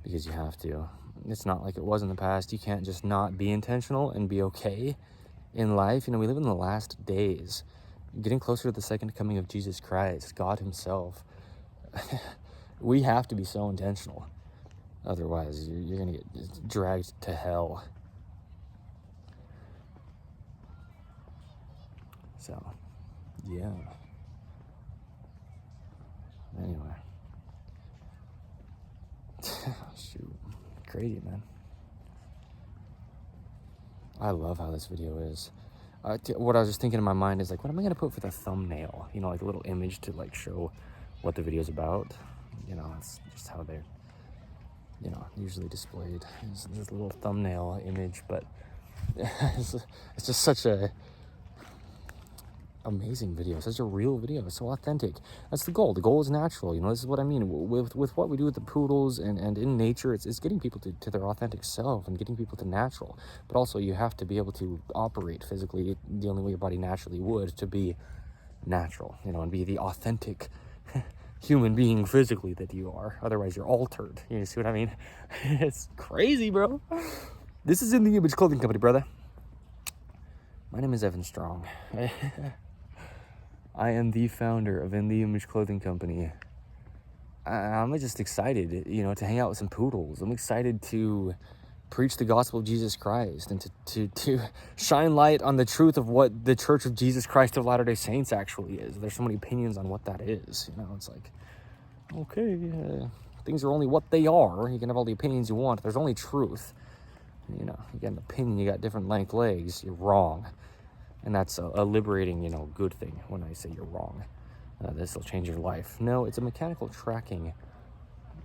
because you have to. It's not like it was in the past. You can't just not be intentional and be okay in life. We live in the last days, getting closer to the second coming of Jesus Christ, God himself. We have to be so intentional. Otherwise, you're going to get dragged to hell. So, yeah. Anyway. Shoot. Crazy, man. I love how this video is. What I was just thinking in my mind is like, what am I going to put for the thumbnail? Like a little image to like show what the video is about. It's just how they're, usually displayed. It's this little thumbnail image, but it's just such a amazing video, such a real video. It's so authentic. That's the goal. The goal is natural. This is what I mean with what we do with the poodles and in nature. It's getting people to their authentic self and getting people to natural. But also you have to be able to operate physically the only way your body naturally would to be natural, and be the authentic human being physically that you are. Otherwise you're altered. You see what I mean? It's crazy, bro. This is In the Image Clothing Company, brother. My name is Evan Strong. I am the founder of In the Image Clothing Company. I'm just excited, to hang out with some poodles. I'm excited to preach the gospel of Jesus Christ and to shine light on the truth of what the Church of Jesus Christ of Latter-day Saints actually is. There's so many opinions on what that is. It's like, okay, things are only what they are. You can have all the opinions you want. There's only truth. You got an opinion, you got different length legs, you're wrong. And that's a liberating, good thing when I say you're wrong. This will change your life. No, it's a mechanical tracking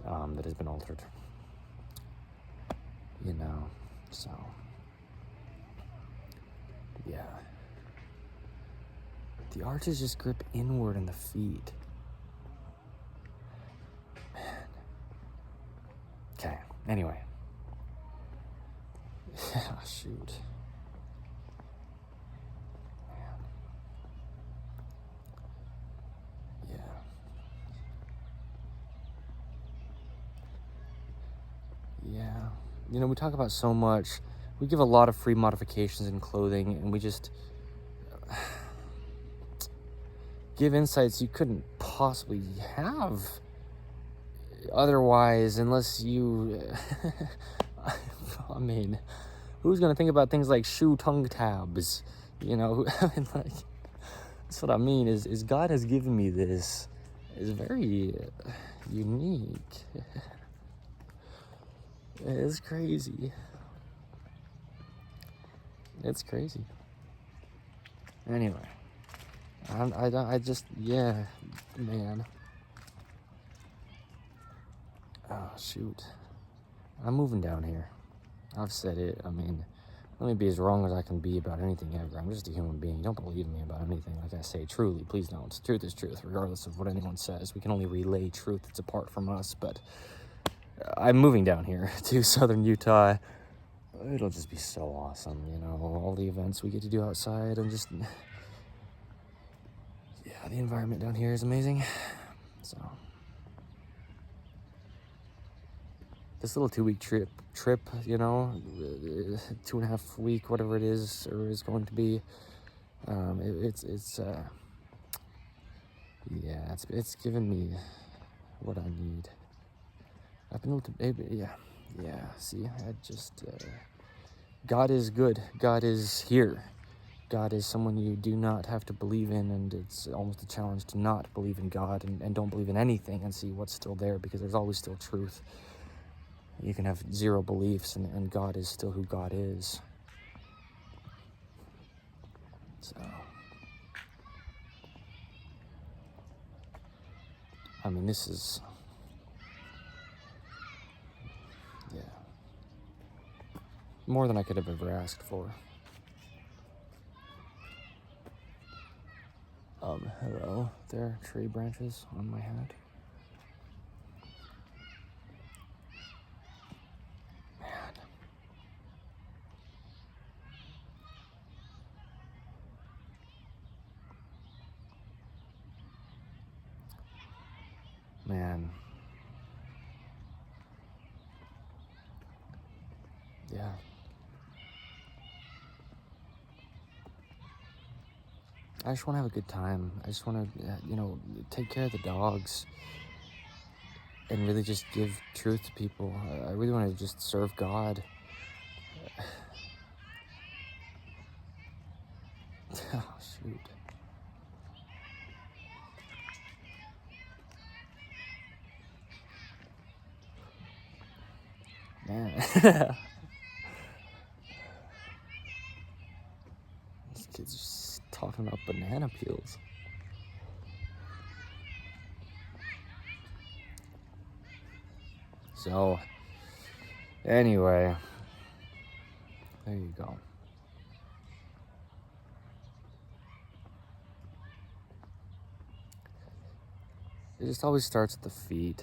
that has been altered. So, yeah. The arches just grip inward in the feet. Man. Okay, anyway. Yeah, shoot. Yeah, we talk about so much. We give a lot of free modifications in clothing, and we just give insights you couldn't possibly have otherwise, unless you I mean, who's gonna think about things like shoe tongue tabs? That's what I mean, is God has given me this. It's very unique. It's crazy. It's crazy. Anyway, I just, yeah, man. Oh, shoot. I'm moving down here. I've said it. Let me be as wrong as I can be about anything ever. I'm just a human being. Don't believe me about anything. Like I say, truly, please don't. Truth is truth, regardless of what anyone says. We can only relay truth that's apart from us, but I'm moving down here to southern Utah. It'll just be so awesome, all the events we get to do outside, and just, yeah, the environment down here is amazing. So, this little 2-week trip, 2.5 week, whatever it is, or is going to be, it's given me what I need. I've been able to, see, I just, God is good. God is here. God is someone you do not have to believe in, and it's almost a challenge to not believe in God and don't believe in anything and see what's still there, because there's always still truth. You can have zero beliefs, and God is still who God is. So, this is, yeah, more than I could have ever asked for. Hello, there are tree branches on my hat. I just want to have a good time. I just want to, you know, take care of the dogs and really just give truth to people. I really want to just serve God. Oh, shoot. Man. This kid's just talking about banana peels. So, anyway, there you go. It just always starts at the feet.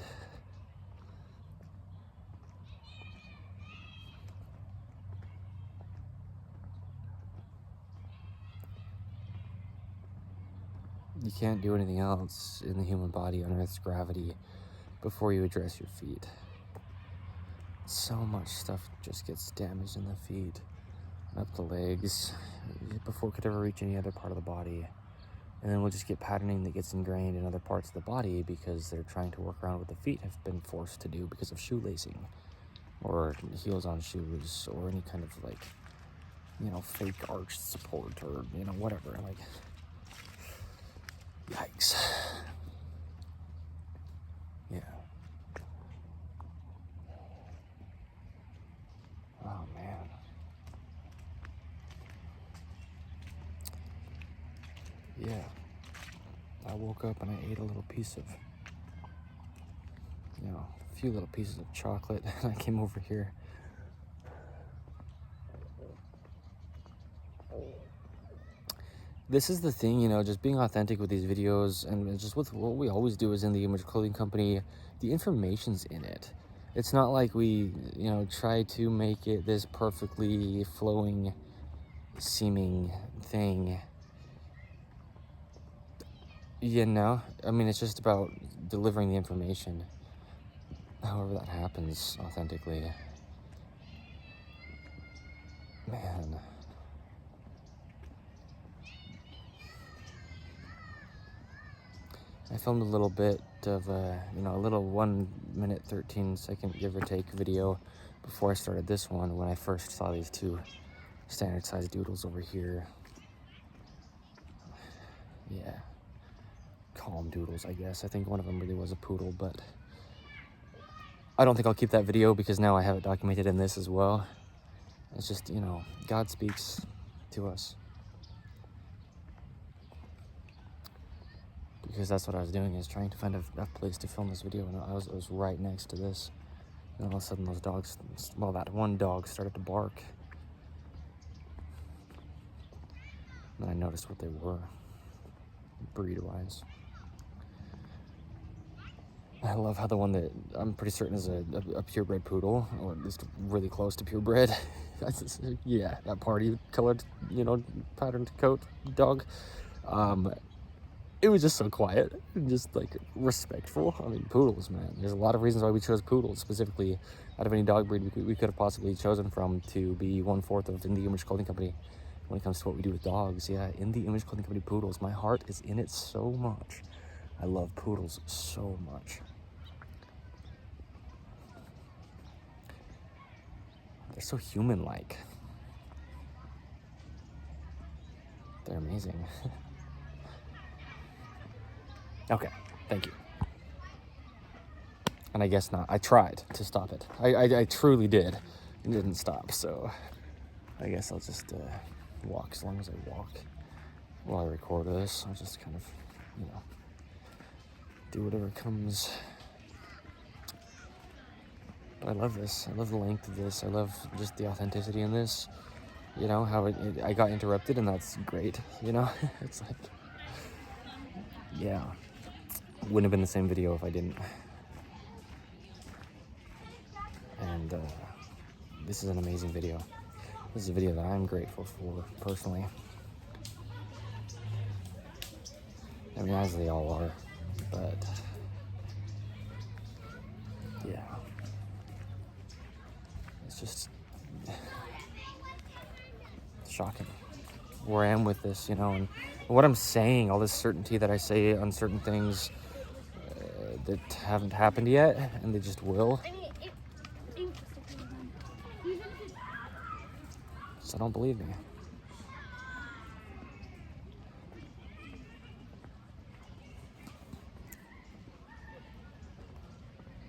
You can't do anything else in the human body on Earth's gravity before you address your feet. So much stuff just gets damaged in the feet, up the legs, before it could ever reach any other part of the body. And then we'll just get patterning that gets ingrained in other parts of the body because they're trying to work around what the feet have been forced to do because of shoelacing, or heels on shoes, or any kind of, like, you know, fake arch support, or, you know, whatever. Like, yikes. Yeah. Oh, man. Yeah. I woke up and I ate a little piece of, you know, a few little pieces of chocolate. And I came over here. This is the thing, you know, just being authentic with these videos, and just with what we always do is In the Image Clothing Company, the information's in it. It's not like we, you know, try to make it this perfectly flowing, seeming thing. You know, I mean, it's just about delivering the information, however that happens authentically. Man. I filmed a little bit of, you know, a little 1 minute, 13 second give or take video before I started this one, when I first saw these two standard size doodles over here. Yeah. Calm doodles, I guess. I think one of them really was a poodle, but I don't think I'll keep that video because now I have it documented in this as well. It's just, you know, God speaks to us. Because that's what I was doing, is trying to find a place to film this video, and I was right next to this. And all of a sudden those dogs, well, that one dog started to bark. And I noticed what they were, breed-wise. I love how the one that I'm pretty certain is a purebred poodle, or at least really close to purebred. Yeah, that party colored, you know, patterned coat dog. It was just so quiet and just, like, respectful. I mean, poodles, man. There's a lot of reasons why we chose poodles, specifically out of any dog breed we could have possibly chosen from to be 1/4 of In the Image Clothing Company when it comes to what we do with dogs. Yeah, In the Image Clothing Company poodles. My heart is in it so much. I love poodles so much. They're so human-like. They're amazing. Okay, thank you. And I guess not. I tried to stop it. I truly did. It didn't stop, so I guess I'll just walk as long as I walk while I record this. I'll just kind of, you know, do whatever comes. But I love this. I love the length of this. I love just the authenticity in this. You know, how I got interrupted, and that's great, you know? It's like, yeah. Wouldn't have been the same video if I didn't. And this is an amazing video. This is a video that I'm grateful for, personally. I mean, as they all are, but yeah. It's just shocking where I am with this, you know, and What I'm saying, all this certainty that I say on certain things that haven't happened yet, and they just will. So don't believe me.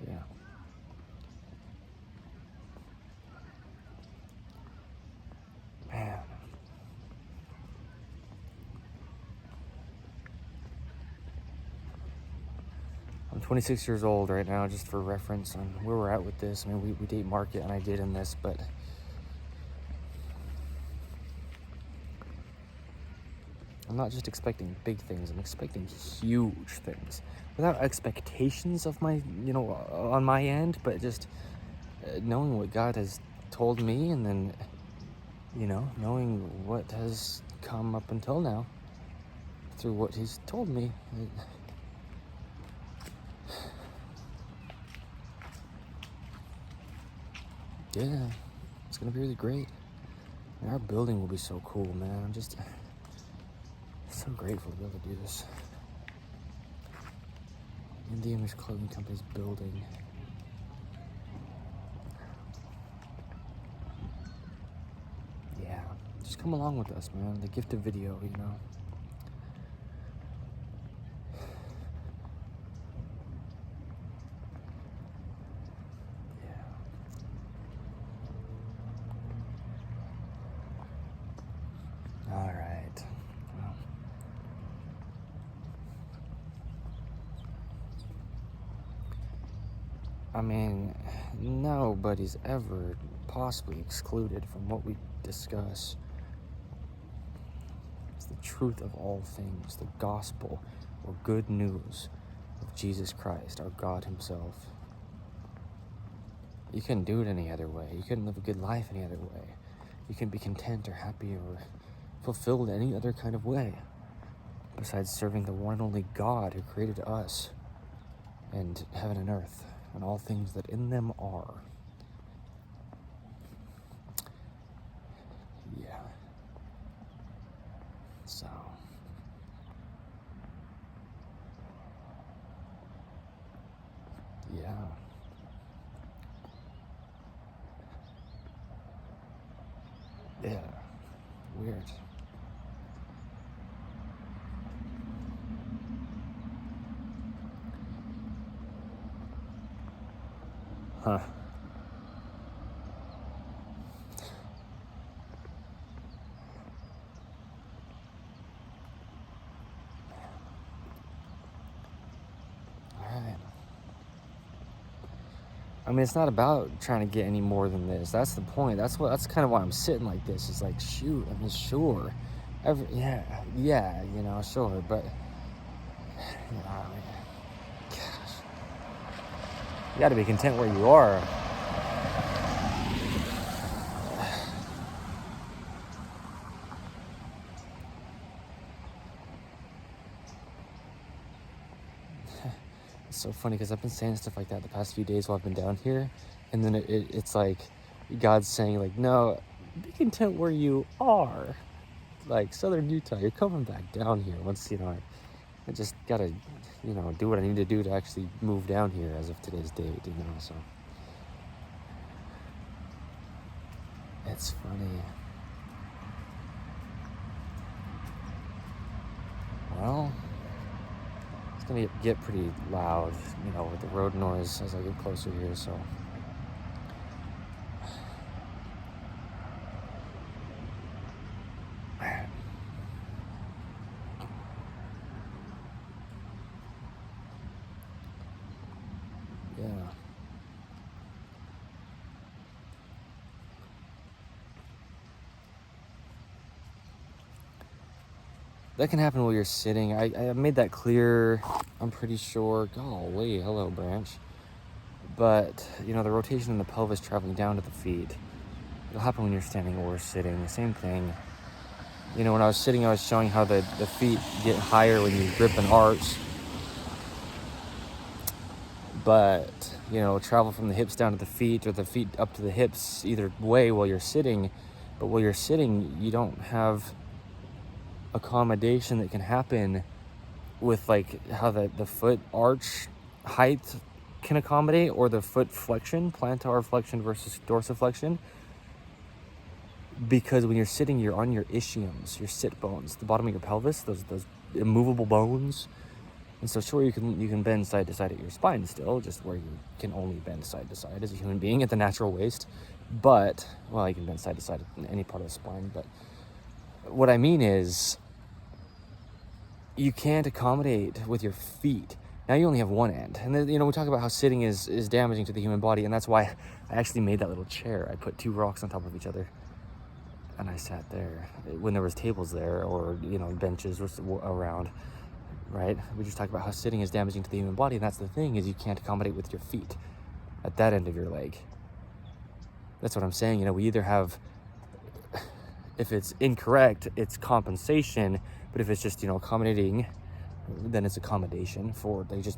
Yeah. Man. I'm 26 years old right now, just for reference on where we're at with this. I mean, we date market, and I did in this, but I'm not just expecting big things, I'm expecting huge things. Without expectations of my, on my end, but just knowing what God has told me, and then, knowing what has come up until now through what He's told me. Yeah, it's gonna be really great. And our building will be so cool, man. I'm just so grateful to be able to do this. In the Image Clothing Company's building. Yeah, just come along with us, man. The gift of video, All right. Well, I mean, nobody's ever possibly excluded from what we discuss. It's the truth of all things, the gospel or good news of Jesus Christ, our God Himself. You couldn't do it any other way. You couldn't live a good life any other way. You couldn't be content or happy or fulfilled any other kind of way besides serving the one and only God who created us and heaven and earth and all things that in them are. Yeah. So. Yeah. Yeah. Weird. Huh. Alright. I mean, it's not about trying to get any more than this. That's the point. That's kind of why I'm sitting like this. It's like, shoot, I mean, sure. Yeah, sure. But, I mean, gosh. You got to be content where you are. It's so funny because I've been saying stuff like that the past few days while I've been down here. And then it's like God's saying, like, no, be content where you are. Like, Southern Utah, you're coming back down here once, I just got to, do what I need to do to actually move down here as of today's date, so. It's funny. Well, it's going to get pretty loud, with the road noise as I get closer here, so. Man. Yeah. That can happen while you're sitting. I made that clear, I'm pretty sure. Golly, hello, branch. But, the rotation in the pelvis traveling down to the feet. It'll happen when you're standing or sitting. Same thing. When I was sitting, I was showing how the feet get higher when you grip an arch. But, travel from the hips down to the feet or the feet up to the hips either way while you're sitting. But while you're sitting, you don't have accommodation that can happen with like how the foot arch height can accommodate, or the foot flexion, plantar flexion versus dorsiflexion. Because when you're sitting, you're on your ischiums, your sit bones, the bottom of your pelvis, those immovable bones. And so sure, you can bend side to side at your spine still, just where you can only bend side to side as a human being at the natural waist. But, well, you can bend side to side in any part of the spine. But what I mean is, you can't accommodate with your feet. Now you only have one end. And then, we talk about how sitting is damaging to the human body. And that's why I actually made that little chair. I put 2 rocks on top of each other. And I sat there when there was tables there, or, benches around. Right? We just talked about how sitting is damaging to the human body, and that's the thing, is you can't accommodate with your feet at that end of your leg. That's what I'm saying. We either have, if it's incorrect, it's compensation, but if it's just, accommodating, then it's accommodation for, they just